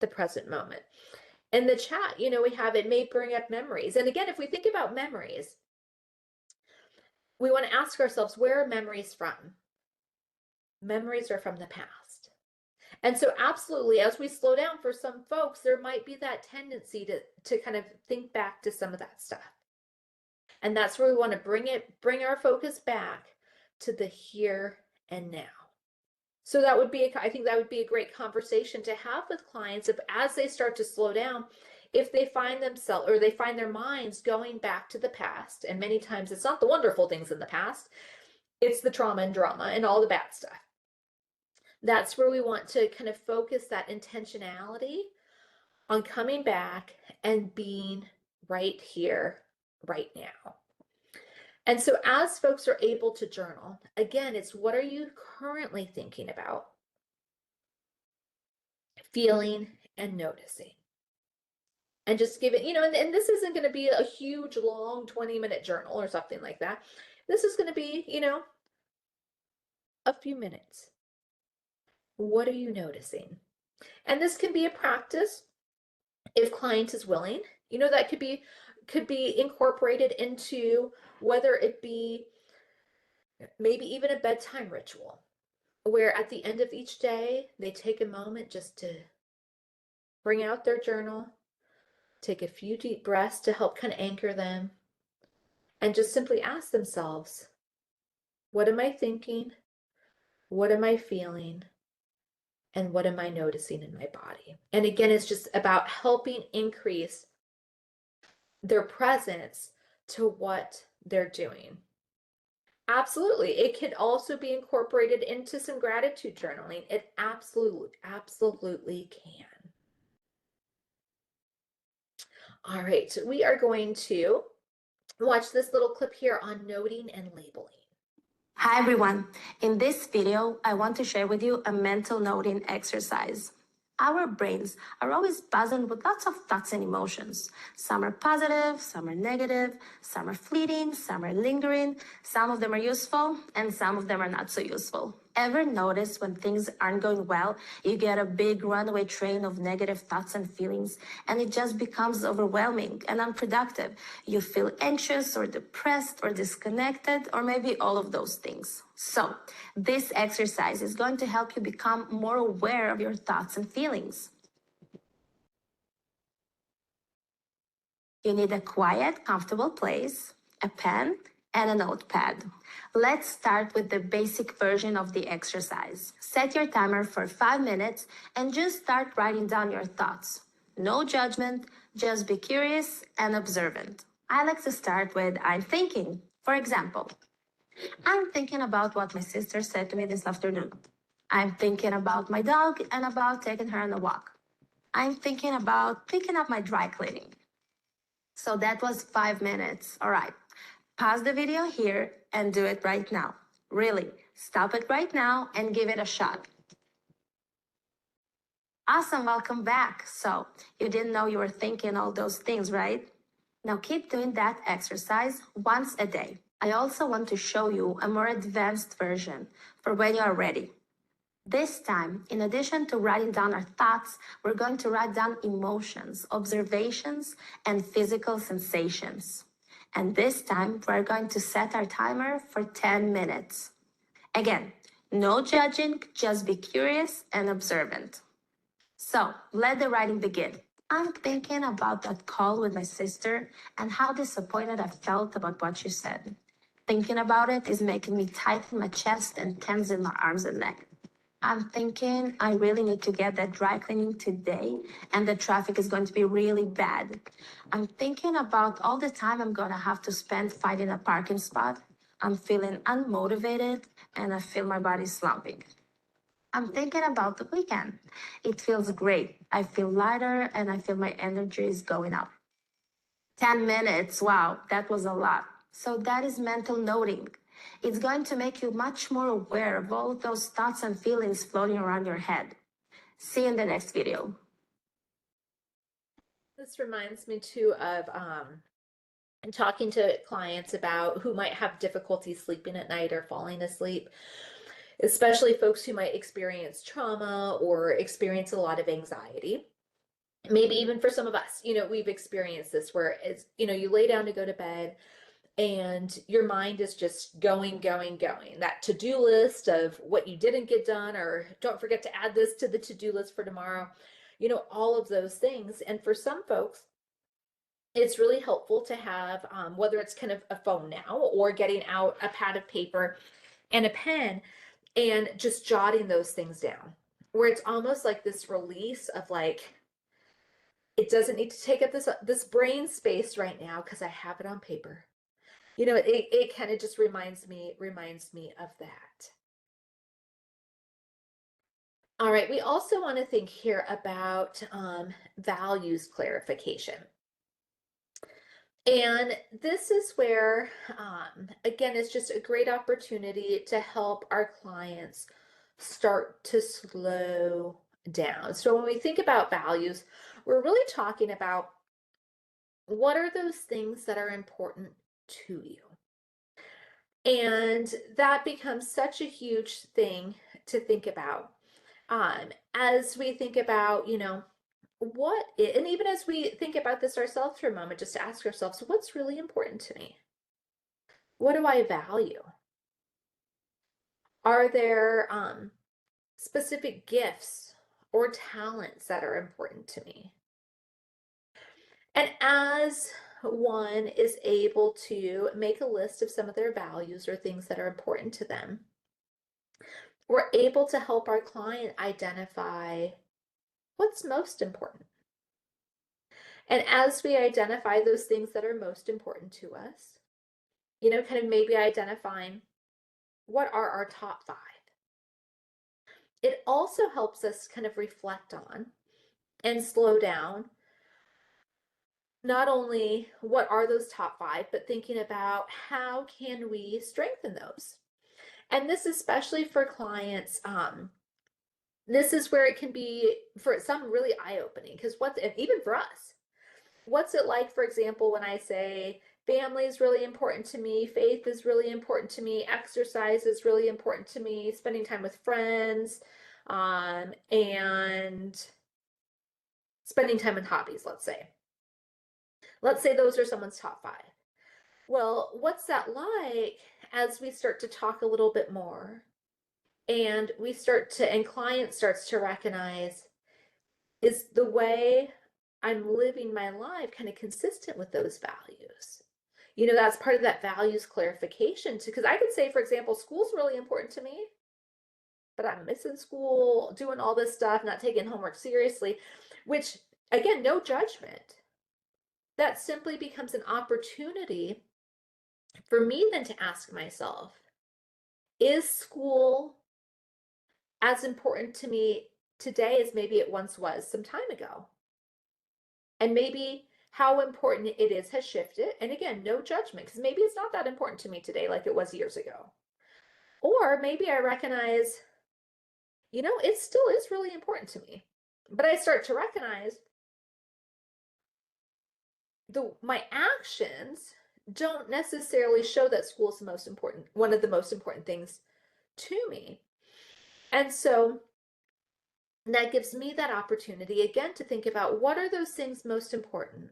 the present moment? In the chat, we have it may bring up memories. And again, if we think about memories, we want to ask ourselves, where are memories from? Memories are from the past. And so absolutely, as we slow down, for some folks, there might be that tendency to kind of think back to some of that stuff. And that's where we want to bring our focus back to the here and now. So I think that would be a great conversation to have with clients as they start to slow down, if they find themselves or they find their minds going back to the past. And many times it's not the wonderful things in the past, it's the trauma and drama and all the bad stuff. That's where we want to kind of focus that intentionality on coming back and being right here, right now. And so as folks are able to journal, again, it's what are you currently thinking about, feeling, and noticing? And just give it, and this isn't going to be a huge, long 20-minute journal or something like that. This is going to be, a few minutes. What are you noticing? And this can be a practice if client is willing. That could be incorporated into whether it be maybe even a bedtime ritual, where at the end of each day, they take a moment just to bring out their journal, take a few deep breaths to help kind of anchor them, and just simply ask themselves, what am I thinking? What am I feeling? And what am I noticing in my body? And again, it's just about helping increase their presence to what they're doing. Absolutely. It can also be incorporated into some gratitude journaling. It absolutely can. All right, we are going to watch this little clip here on noting and labeling. Hi everyone. In this video, I want to share with you a mental noting exercise. Our brains are always buzzing with lots of thoughts and emotions. Some are positive, some are negative, some are fleeting, some are lingering. Some of them are useful and some of them are not so useful. Ever notice when things aren't going well, you get a big runaway train of negative thoughts and feelings, and it just becomes overwhelming and unproductive? You feel anxious or depressed or disconnected, or maybe all of those things. So, this exercise is going to help you become more aware of your thoughts and feelings. You need a quiet, comfortable place, a pen, and a notepad. Let's start with the basic version of the exercise. Set your timer for 5 minutes and just start writing down your thoughts. No judgment, just be curious and observant. I like to start with I'm thinking. For example, I'm thinking about what my sister said to me this afternoon. I'm thinking about my dog and about taking her on a walk. I'm thinking about picking up my dry cleaning. So that was 5 minutes. All right. Pause the video here and do it right now. Really, stop it right now and give it a shot. Awesome, welcome back. So, you didn't know you were thinking all those things, right? Now keep doing that exercise once a day. I also want to show you a more advanced version for when you are ready. This time, in addition to writing down our thoughts, we're going to write down emotions, observations, and physical sensations. And this time, we're going to set our timer for 10 minutes. Again, no judging, just be curious and observant. So, let the writing begin. I'm thinking about that call with my sister and how disappointed I felt about what she said. Thinking about it is making me tighten my chest and tense in my arms and neck. I'm thinking I really need to get that dry cleaning today and the traffic is going to be really bad. I'm thinking about all the time I'm going to have to spend finding a parking spot. I'm feeling unmotivated and I feel my body slumping. I'm thinking about the weekend. It feels great. I feel lighter and I feel my energy is going up. 10 minutes, wow, that was a lot. So that is mental noting. It's going to make you much more aware of all those thoughts and feelings floating around your head. See you in the next video. This reminds me too of talking to clients about who might have difficulty sleeping at night or falling asleep, especially folks who might experience trauma or experience a lot of anxiety. Maybe even for some of us, we've experienced this where it's, you lay down to go to bed and your mind is just going. That to-do list of what you didn't get done, or don't forget to add this to the to-do list for tomorrow, all of those things. And for some folks, it's really helpful to have, whether it's kind of a phone now or getting out a pad of paper and a pen and just jotting those things down, where it's almost like this release of like, it doesn't need to take up this brain space right now because I have it on paper. It kind of just reminds me of that. All right, we also want to think here about values clarification. And this is where, again, it's just a great opportunity to help our clients start to slow down. So when we think about values, we're really talking about what are those things that are important to you. And that becomes such a huge thing to think about. As we think about, and even as we think about this ourselves for a moment, just to ask ourselves, what's really important to me? What do I value? Are there specific gifts or talents that are important to me? And as one is able to make a list of some of their values or things that are important to them, we're able to help our client identify what's most important. And as we identify those things that are most important to us, kind of maybe identifying what are our top 5. It also helps us kind of reflect on and slow down not only what are those top 5, but thinking about how can we strengthen those. And this especially for clients, this is where it can be for some really eye-opening, because and even for us, what's it like, for example, when I say family is really important to me, faith is really important to me, exercise is really important to me, spending time with friends, and spending time in hobbies, let's say. Let's say those are someone's top 5. Well, what's that like as we start to talk a little bit more and client starts to recognize, is the way I'm living my life kind of consistent with those values? That's part of that values clarification too, because I could say, for example, school's really important to me, but I'm missing school, doing all this stuff, not taking homework seriously, which again, no judgment. That simply becomes an opportunity for me then to ask myself, Is school as important to me today as maybe it once was some time ago? And maybe how important it is has shifted. And again, no judgment, because maybe it's not that important to me today like it was years ago. Or maybe I recognize, it still is really important to me. But I start to recognize my actions don't necessarily show that school is one of the most important things to me. And so that gives me that opportunity again to think about what are those things most important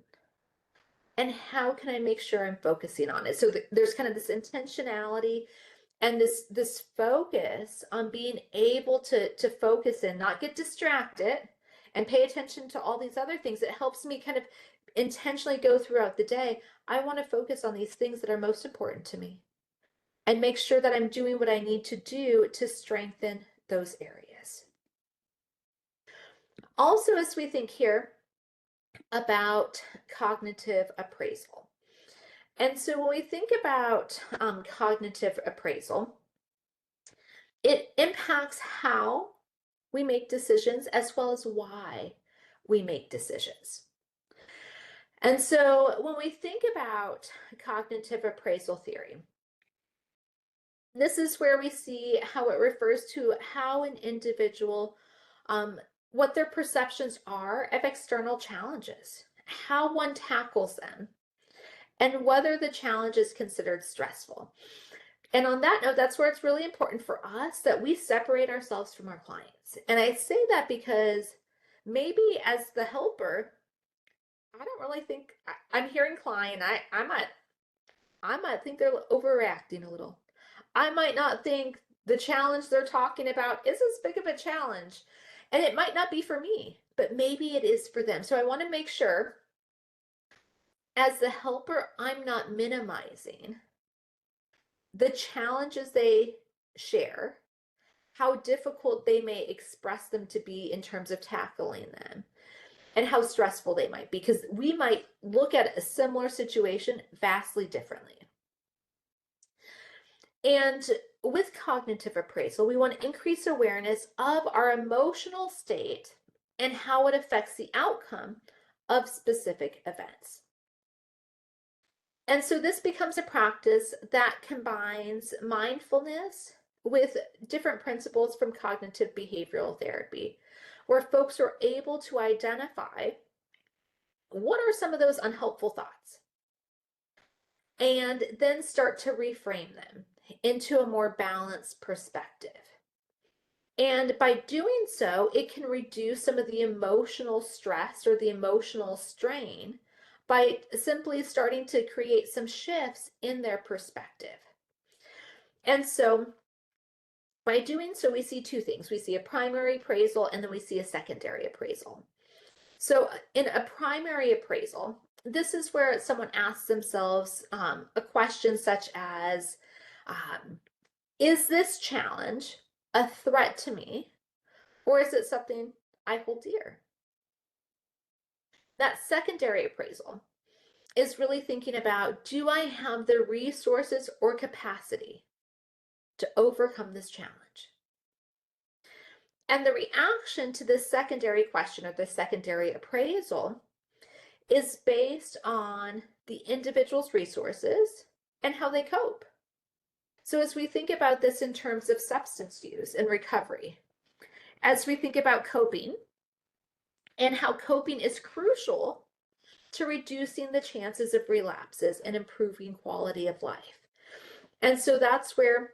and how can I make sure I'm focusing on it. So there's kind of this intentionality and this focus on being able to focus and not get distracted and pay attention to all these other things. It helps me kind of intentionally go throughout the day. I want to focus on these things that are most important to me and make sure that I'm doing what I need to do to strengthen those areas. Also, as we think here about cognitive appraisal. And so when we think about cognitive appraisal, it impacts how we make decisions as well as why we make decisions. And so when we think about cognitive appraisal theory, this is where we see how it refers to how an individual, what their perceptions are of external challenges, how one tackles them, and whether the challenge is considered stressful. And on that note, that's where it's really important for us that we separate ourselves from our clients. And I say that because maybe as the helper, I don't really think I'm hearing client. I might think they're overreacting a little. I might not think the challenge they're talking about is as big of a challenge. And it might not be for me, but maybe it is for them. So I want to make sure as the helper, I'm not minimizing the challenges they share, how difficult they may express them to be in terms of tackling them, and how stressful they might be, because we might look at a similar situation vastly differently. And with cognitive appraisal, we want to increase awareness of our emotional state and how it affects the outcome of specific events. And so this becomes a practice that combines mindfulness with different principles from cognitive behavioral therapy, where folks are able to identify what are some of those unhelpful thoughts and then start to reframe them into a more balanced perspective. And by doing so, it can reduce some of the emotional stress or the emotional strain by simply starting to create some shifts in their perspective. And so by doing so, we see two things. We see a primary appraisal and then we see a secondary appraisal. So in a primary appraisal, this is where someone asks themselves a question such as, is this challenge a threat to me, or is it something I hold dear? That secondary appraisal is really thinking about, do I have the resources or capacity to overcome this challenge? And the reaction to this secondary question or the secondary appraisal is based on the individual's resources and how they cope. So as we think about this in terms of substance use and recovery, as we think about coping and how coping is crucial to reducing the chances of relapses and improving quality of life. And so that's where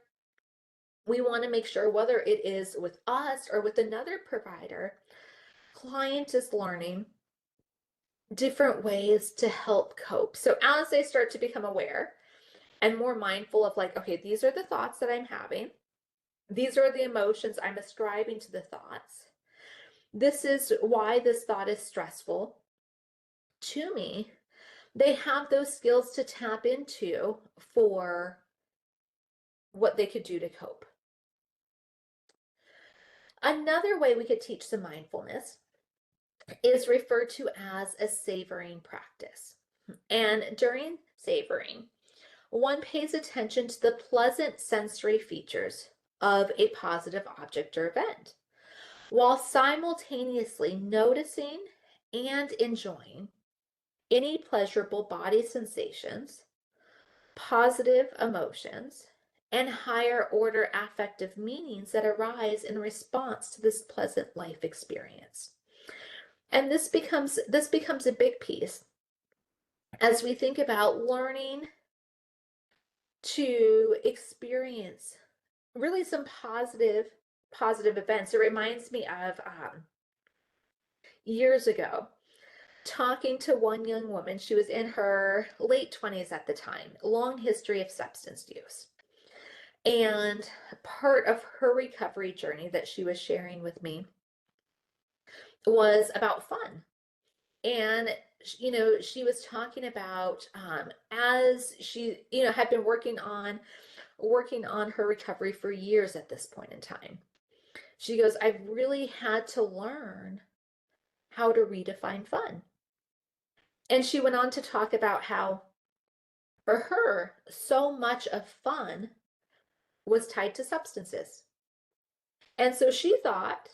we want to make sure, whether it is with us or with another provider, client is learning different ways to help cope. So as they start to become aware and more mindful of like, okay, these are the thoughts that I'm having. These are the emotions I'm ascribing to the thoughts. This is why this thought is stressful to me. They have those skills to tap into for what they could do to cope. Another way we could teach some mindfulness is referred to as a savoring practice. And during savoring, one pays attention to the pleasant sensory features of a positive object or event, while simultaneously noticing and enjoying any pleasurable body sensations, positive emotions, and higher order affective meanings that arise in response to this pleasant life experience. And this becomes a big piece as we think about learning to experience really some positive events. It reminds me of years ago talking to one young woman. She was in her late 20s at the time, long history of substance use. And part of her recovery journey that she was sharing with me was about fun. And she was talking about as she had been working on her recovery for years at this point in time. She goes, I've really had to learn how to redefine fun. And she went on to talk about how for her, so much of fun was tied to substances. And so she thought,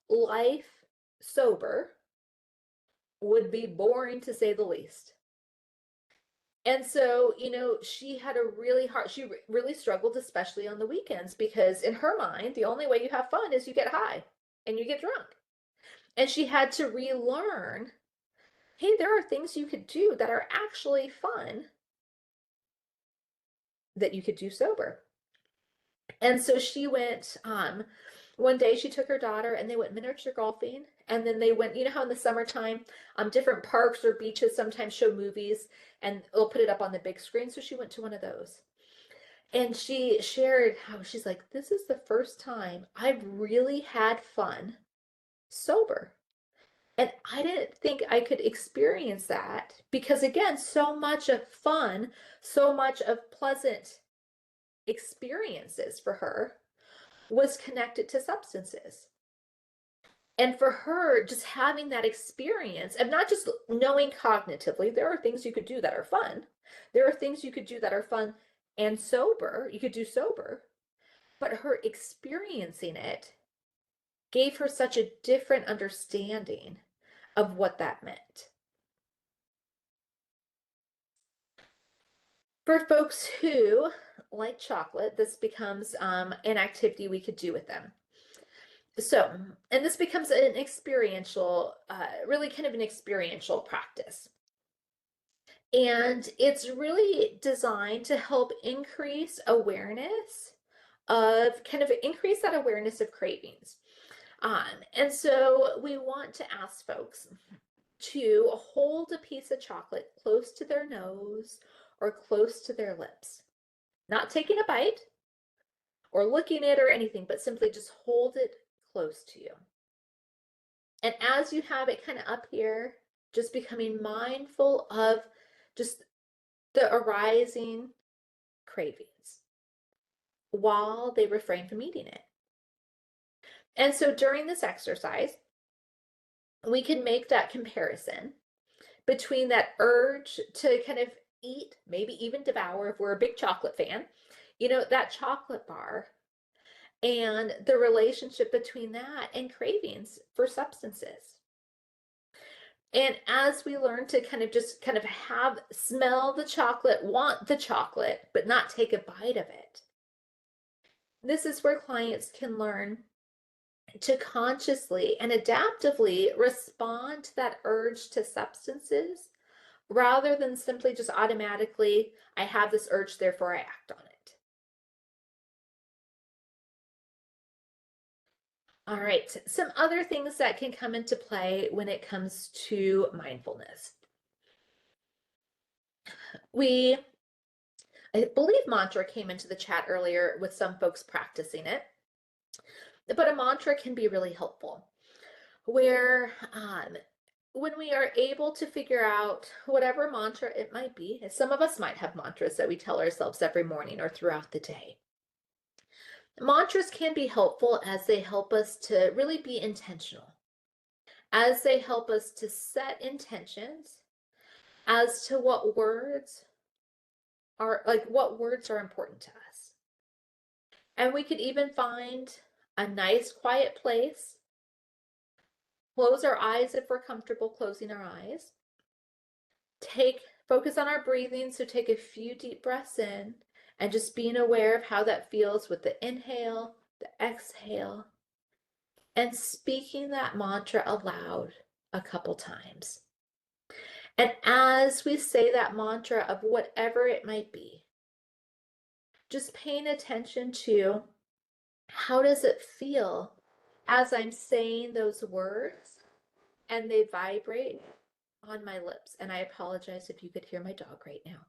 life sober would be boring to say the least. And so, she had she really struggled, especially on the weekends, because in her mind, the only way you have fun is you get high and you get drunk. And she had to relearn, hey, there are things you could do that are actually fun that you could do sober. And so she went, one day she took her daughter and they went miniature golfing. And then they went, how in the summertime, different parks or beaches sometimes show movies and they'll put it up on the big screen. So she went to one of those. And she shared how she's like, this is the first time I've really had fun sober. And I didn't think I could experience that because, again, so much of fun, so much of pleasant experiences for her was connected to substances. And for her, just having that experience of not just knowing cognitively, there are things you could do that are fun. There are things you could do that are fun and sober. You could do sober. But her experiencing it gave her such a different understanding of what that meant. For folks who like chocolate, this becomes an activity we could do with them. So, and this becomes an experiential, really kind of an experiential practice. And it's really designed to help increase awareness of increase that awareness of cravings. And so we want to ask folks to hold a piece of chocolate close to their nose or close to their lips, not taking a bite or looking at it or anything, but simply just hold it close to you. And as you have it kind of up here, just becoming mindful of just the arising cravings while they refrain from eating it. And so during this exercise, we can make that comparison between that urge to kind of eat, maybe even devour, if we're a big chocolate fan, that chocolate bar, and the relationship between that and cravings for substances. And as we learn to kind of smell the chocolate, want the chocolate, but not take a bite of it, this is where clients can learn to consciously and adaptively respond to that urge to substances rather than simply just automatically, I have this urge, therefore I act on it. All right, some other things that can come into play when it comes to mindfulness. I believe mantra came into the chat earlier with some folks practicing it, but a mantra can be really helpful where when we are able to figure out whatever mantra it might be, some of us might have mantras that we tell ourselves every morning or throughout the day. Mantras can be helpful as they help us to really be intentional, as they help us to set intentions as to what words are like what words are important to us. And we could even find a nice quiet place, close our eyes if we're comfortable closing our eyes. Focus on our breathing, so take a few deep breaths in and just being aware of how that feels with the inhale, the exhale, and speaking that mantra aloud a couple times. And as we say that mantra of whatever it might be, just paying attention to how does it feel as I'm saying those words and they vibrate on my lips. And I apologize if you could hear my dog right now.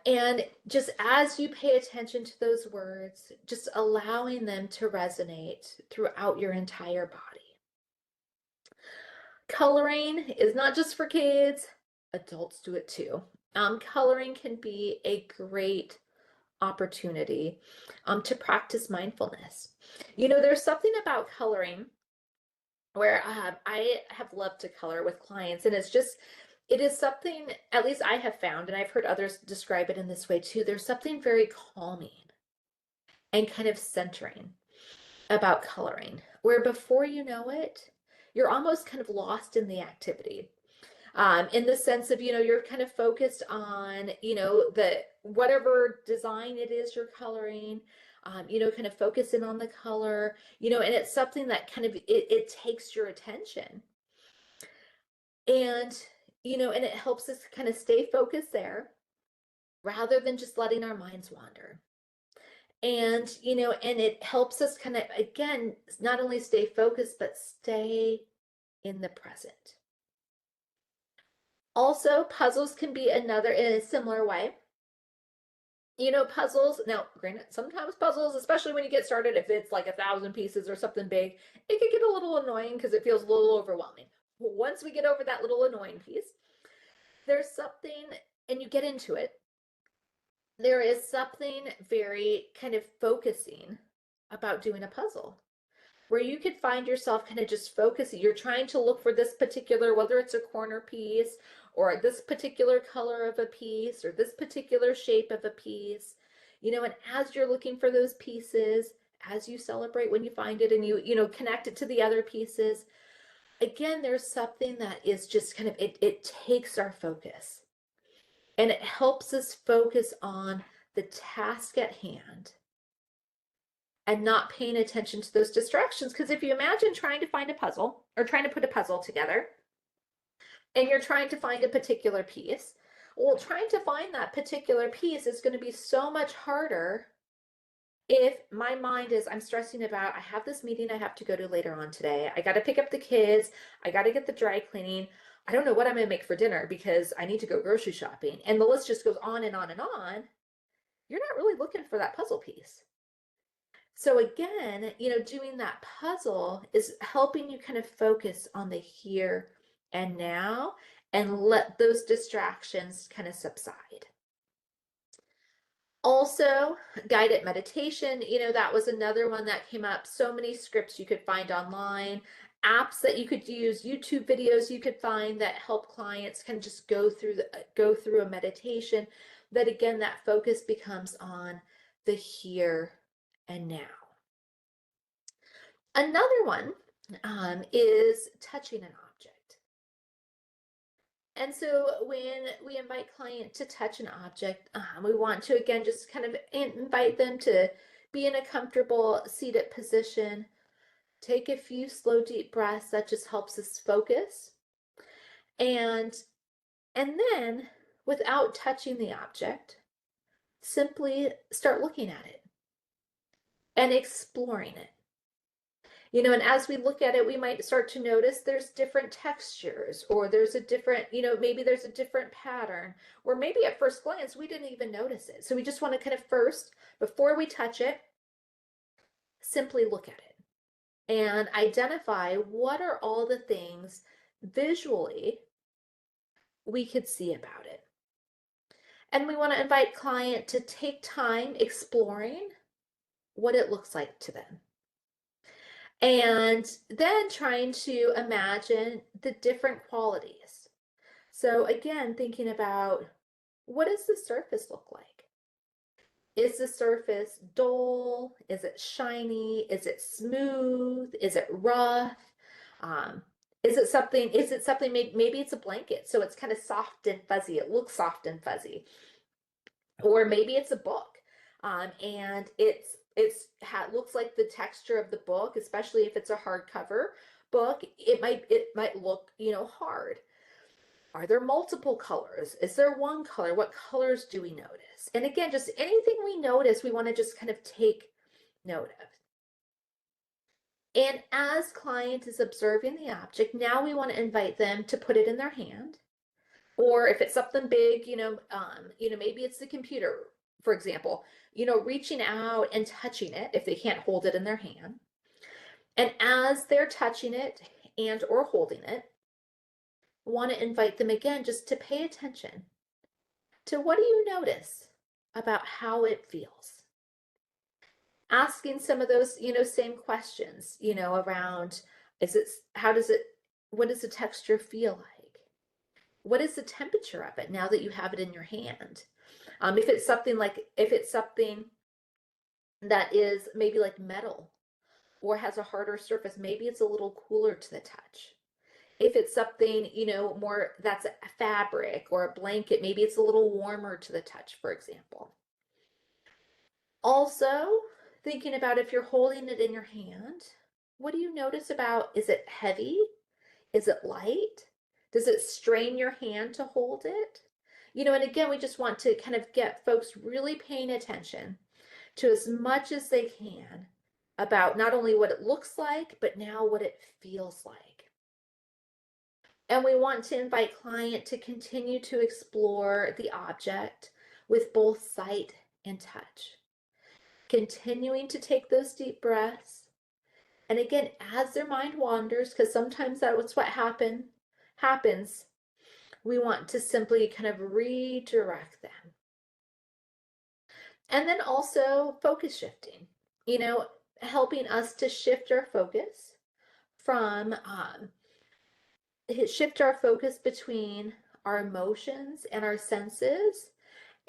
And just as you pay attention to those words, just allowing them to resonate throughout your entire body. Coloring is not just for kids, adults do it too. Coloring can be a great opportunity to practice mindfulness. You know, there's something about coloring where I have loved to color with clients, and it is something, at least I have found, and I've heard others describe it in this way too. There's something very calming and kind of centering about coloring, where before you know it, you're almost kind of lost in the activity. In the sense of, you're kind of focused on, the whatever design it is you're coloring, kind of focus in on the color, and it's something that kind of, it takes your attention. And, and it helps us kind of stay focused there rather than just letting our minds wander. And, and it helps us kind of, again, not only stay focused, but stay in the present. Also, puzzles can be another in a similar way. Puzzles, now granted, sometimes puzzles, especially when you get started, if it's like 1,000 pieces or something big, it can get a little annoying because it feels a little overwhelming. Once we get over that little annoying piece, there's something, and you get into it, there is something very kind of focusing about doing a puzzle, where you could find yourself kind of just focusing. You're trying to look for this particular, whether it's a corner piece or this particular color of a piece or this particular shape of a piece, and as you're looking for those pieces, as you celebrate when you find it and you connect it to the other pieces, again, there's something that is just kind of, it takes our focus and it helps us focus on the task at hand and not paying attention to those distractions. Because if you imagine trying to find a puzzle or trying to put a puzzle together and you're trying to find a particular piece, well, trying to find that particular piece is going to be so much harder if my mind is, I'm stressing about, I have this meeting I have to go to later on today. I got to pick up the kids. I got to get the dry cleaning. I don't know what I'm going to make for dinner because I need to go grocery shopping. And the list just goes on and on and on. You're not really looking for that puzzle piece. So again, doing that puzzle is helping you kind of focus on the here and now and let those distractions kind of subside. Also, guided meditation, that was another one that came up. So many scripts you could find online, apps that you could use, YouTube videos you could find that help clients kind of just go through a meditation. That again, that focus becomes on the here and now. Another one is touching an object. And so when we invite client to touch an object, we want to, again, just kind of invite them to be in a comfortable seated position. Take a few slow, deep breaths. That just helps us focus. And then, without touching the object, simply start looking at it and exploring it. And as we look at it, we might start to notice there's different textures, or there's a different, maybe there's a different pattern, or maybe at first glance, we didn't even notice it. So we just want to kind of first, before we touch it, simply look at it and identify what are all the things visually we could see about it. And we want to invite client to take time exploring what it looks like to them. And then trying to imagine the different qualities. So again, thinking about what does the surface look like? Is the surface dull? Is it shiny? Is it smooth? Is it rough? Is it something, maybe it's a blanket, so it's kind of soft and fuzzy. It looks soft and fuzzy. Or maybe it's a book, and looks like the texture of the book, especially if it's a hardcover book, it might look, hard. Are there multiple colors? Is there one color? What colors do we notice? And again, just anything we notice, we want to just kind of take note of. And as client is observing the object, now we want to invite them to put it in their hand. Or if it's something big, maybe it's the computer, for example, reaching out and touching it if they can't hold it in their hand. And as they're touching it and or holding it, want to invite them again just to pay attention to what do you notice about how it feels. Asking some of those, same questions, around, what does the texture feel like? What is the temperature of it now that you have it in your hand? If it's something that is maybe like metal or has a harder surface, maybe it's a little cooler to the touch. If it's something, more that's a fabric or a blanket, maybe it's a little warmer to the touch, for example. Also, thinking about if you're holding it in your hand, what do you notice about, is it heavy? Is it light? Does it strain your hand to hold it? And again, we just want to kind of get folks really paying attention to as much as they can about not only what it looks like, but now what it feels like. And we want to invite client to continue to explore the object with both sight and touch. Continuing to take those deep breaths. And again, as their mind wanders, because sometimes that's what happens, we want to simply kind of redirect them. And then also focus shifting, helping us to shift our focus between our emotions and our senses,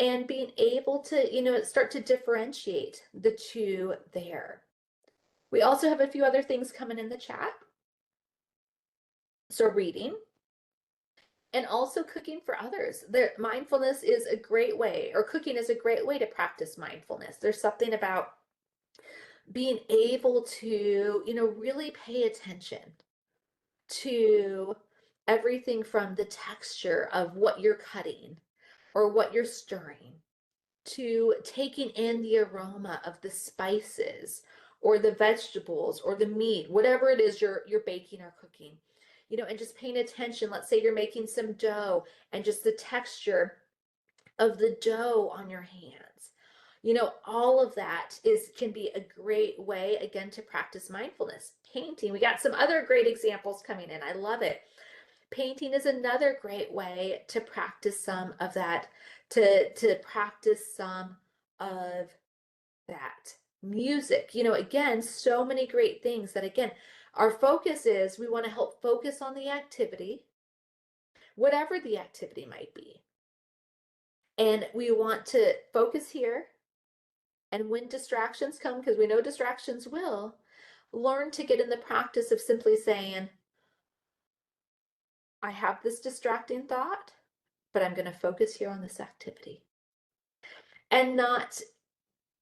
and being able to, start to differentiate the two there. We also have a few other things coming in the chat. So reading and also cooking for others. Mindfulness is a great way, or cooking is a great way to practice mindfulness. There's something about being able to, really pay attention to everything from the texture of what you're cutting or what you're stirring, to taking in the aroma of the spices or the vegetables or the meat, whatever it is you're baking or cooking, and just paying attention. Let's say you're making some dough and just the texture of the dough on your hands. All of that can be a great way, again, to practice mindfulness. Painting, we got some other great examples coming in. I love it. Painting is another great way to practice some of that, to practice some of that. Music, again, so many great things that, again, our focus is, we want to help focus on the activity, whatever the activity might be. And we want to focus here. And when distractions come, because we know distractions will, learn to get in the practice of simply saying, I have this distracting thought, but I'm going to focus here on this activity. And not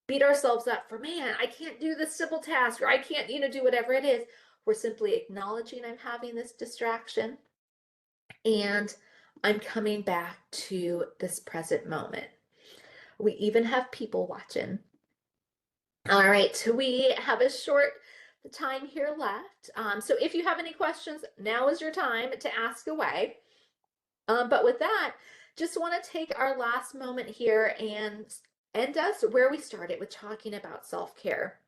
beat ourselves up for, man, I can't do this simple task, or I can't, do whatever it is. We're simply acknowledging I'm having this distraction, and I'm coming back to this present moment. We even have people watching. All right, we have a short time here left. So if you have any questions, now is your time to ask away. But with that, just want to take our last moment here and end us where we started, with talking about self-care.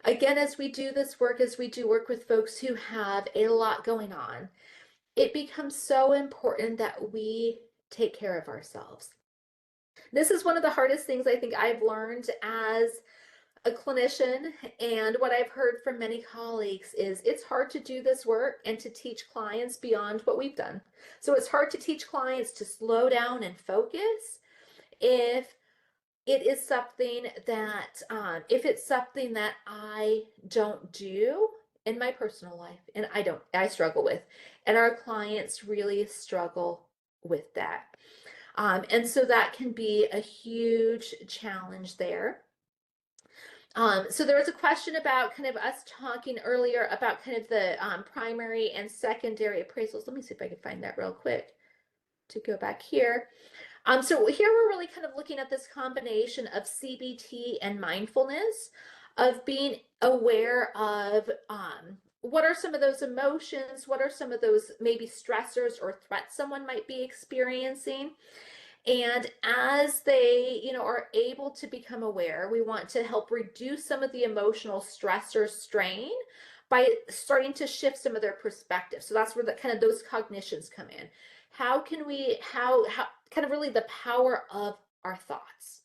Again, as we do this work, as we do work with folks who have a lot going on, it becomes so important that we take care of ourselves. This is one of the hardest things I think I've learned as a clinician, and what I've heard from many colleagues is it's hard to do this work and to teach clients beyond what we've done. So it's hard to teach clients to slow down and focus if it is something that, if it's something that I don't do in my personal life, and I struggle with, and our clients really struggle with that. And so that can be a huge challenge there. So there was a question about kind of us talking earlier about kind of the primary and secondary appraisals. Let me see if I can find that real quick to go back here. So here we're really kind of looking at this combination of CBT and mindfulness, of being aware of what are some of those emotions, what are some of those maybe stressors or threats someone might be experiencing. And as they, are able to become aware, we want to help reduce some of the emotional stress or strain by starting to shift some of their perspective. So that's where the kind of those cognitions come in. How can we, how kind of really the power of our thoughts.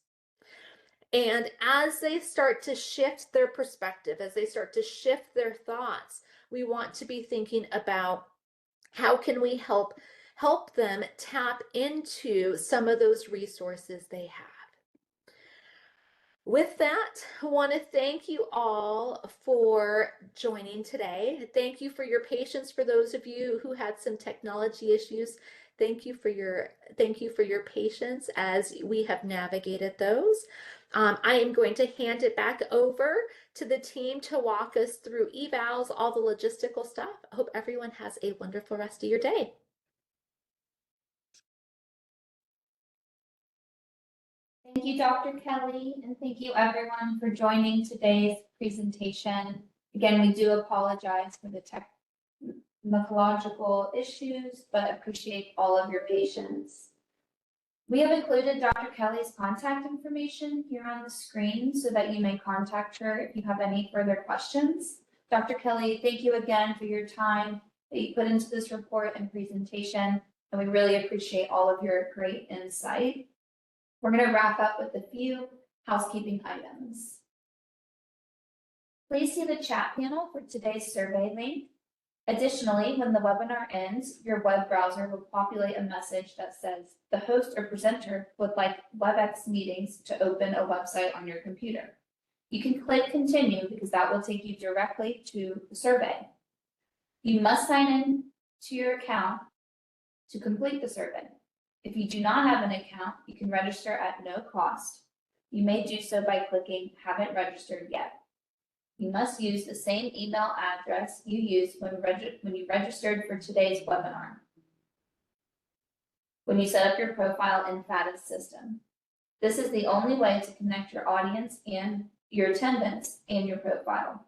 And as they start to shift their perspective, as they start to shift their thoughts, we want to be thinking about how can we help them tap into some of those resources they have. With that, I want to thank you all for joining today. Thank you for your patience. For those of you who had some technology issues, thank you for your patience as we have navigated those. I am going to hand it back over to the team to walk us through evals, all the logistical stuff. I hope everyone has a wonderful rest of your day. Thank you, Dr. Kelly, and thank you everyone for joining today's presentation. Again, we do apologize for the technological issues, but appreciate all of your patience. We have included Dr. Kelly's contact information here on the screen so that you may contact her if you have any further questions. Dr. Kelly, thank you again for your time that you put into this report and presentation, and we really appreciate all of your great insight. We're going to wrap up with a few housekeeping items. Please see the chat panel for today's survey link. Additionally, when the webinar ends, your web browser will populate a message that says the host or presenter would like WebEx meetings to open a website on your computer. You can click continue because that will take you directly to the survey. You must sign in to your account to complete the survey. If you do not have an account, you can register at no cost. You may do so by clicking haven't registered yet. You must use the same email address you used when you registered for today's webinar, when you set up your profile in FATA's system. This is the only way to connect your audience and your attendance and your profile.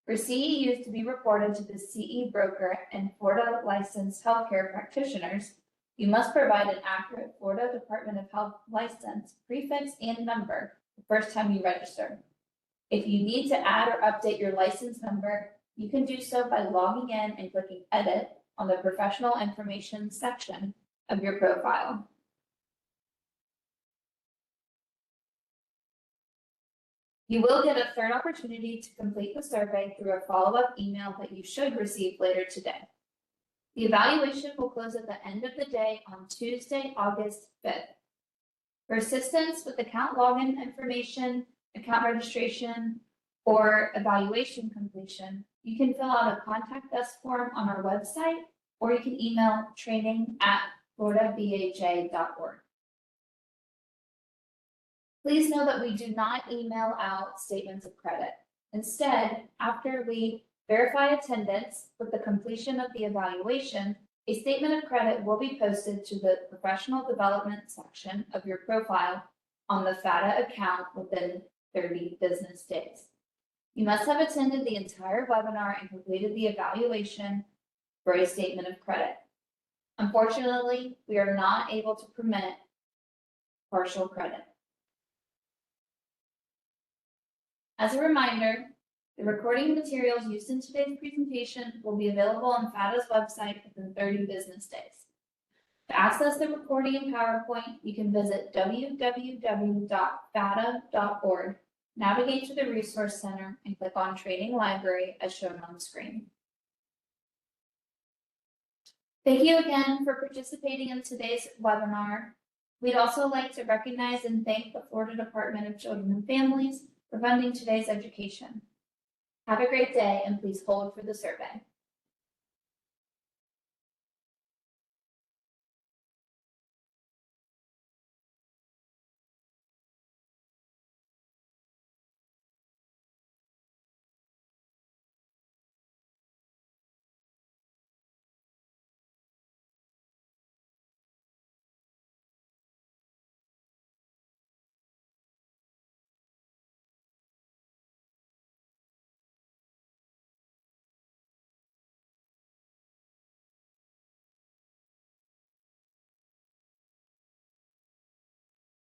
For CEUs to be reported to the CE broker and Florida licensed healthcare practitioners, you must provide an accurate Florida Department of Health license, prefix, and number the first time you register. If you need to add or update your license number, you can do so by logging in and clicking Edit on the Professional Information section of your profile. You will get a third opportunity to complete the survey through a follow-up email that you should receive later today. The evaluation will close at the end of the day on Tuesday, August 5th. For assistance with account login information, account registration, or evaluation completion, you can fill out a contact us form on our website, or you can email training@floridabaj.org. Please know that we do not email out statements of credit. Instead, after we verify attendance with the completion of the evaluation, a statement of credit will be posted to the professional development section of your profile on the FATA account within 30 business days. You must have attended the entire webinar and completed the evaluation for a statement of credit. Unfortunately, we are not able to permit partial credit. As a reminder, the recording materials used in today's presentation will be available on FATA's website within 30 business days. To access the recording in PowerPoint, you can visit www.fata.org, navigate to the Resource Center, and click on Training Library as shown on the screen. Thank you again for participating in today's webinar. We'd also like to recognize and thank the Florida Department of Children and Families for funding today's education. Have a great day and please hold for the survey.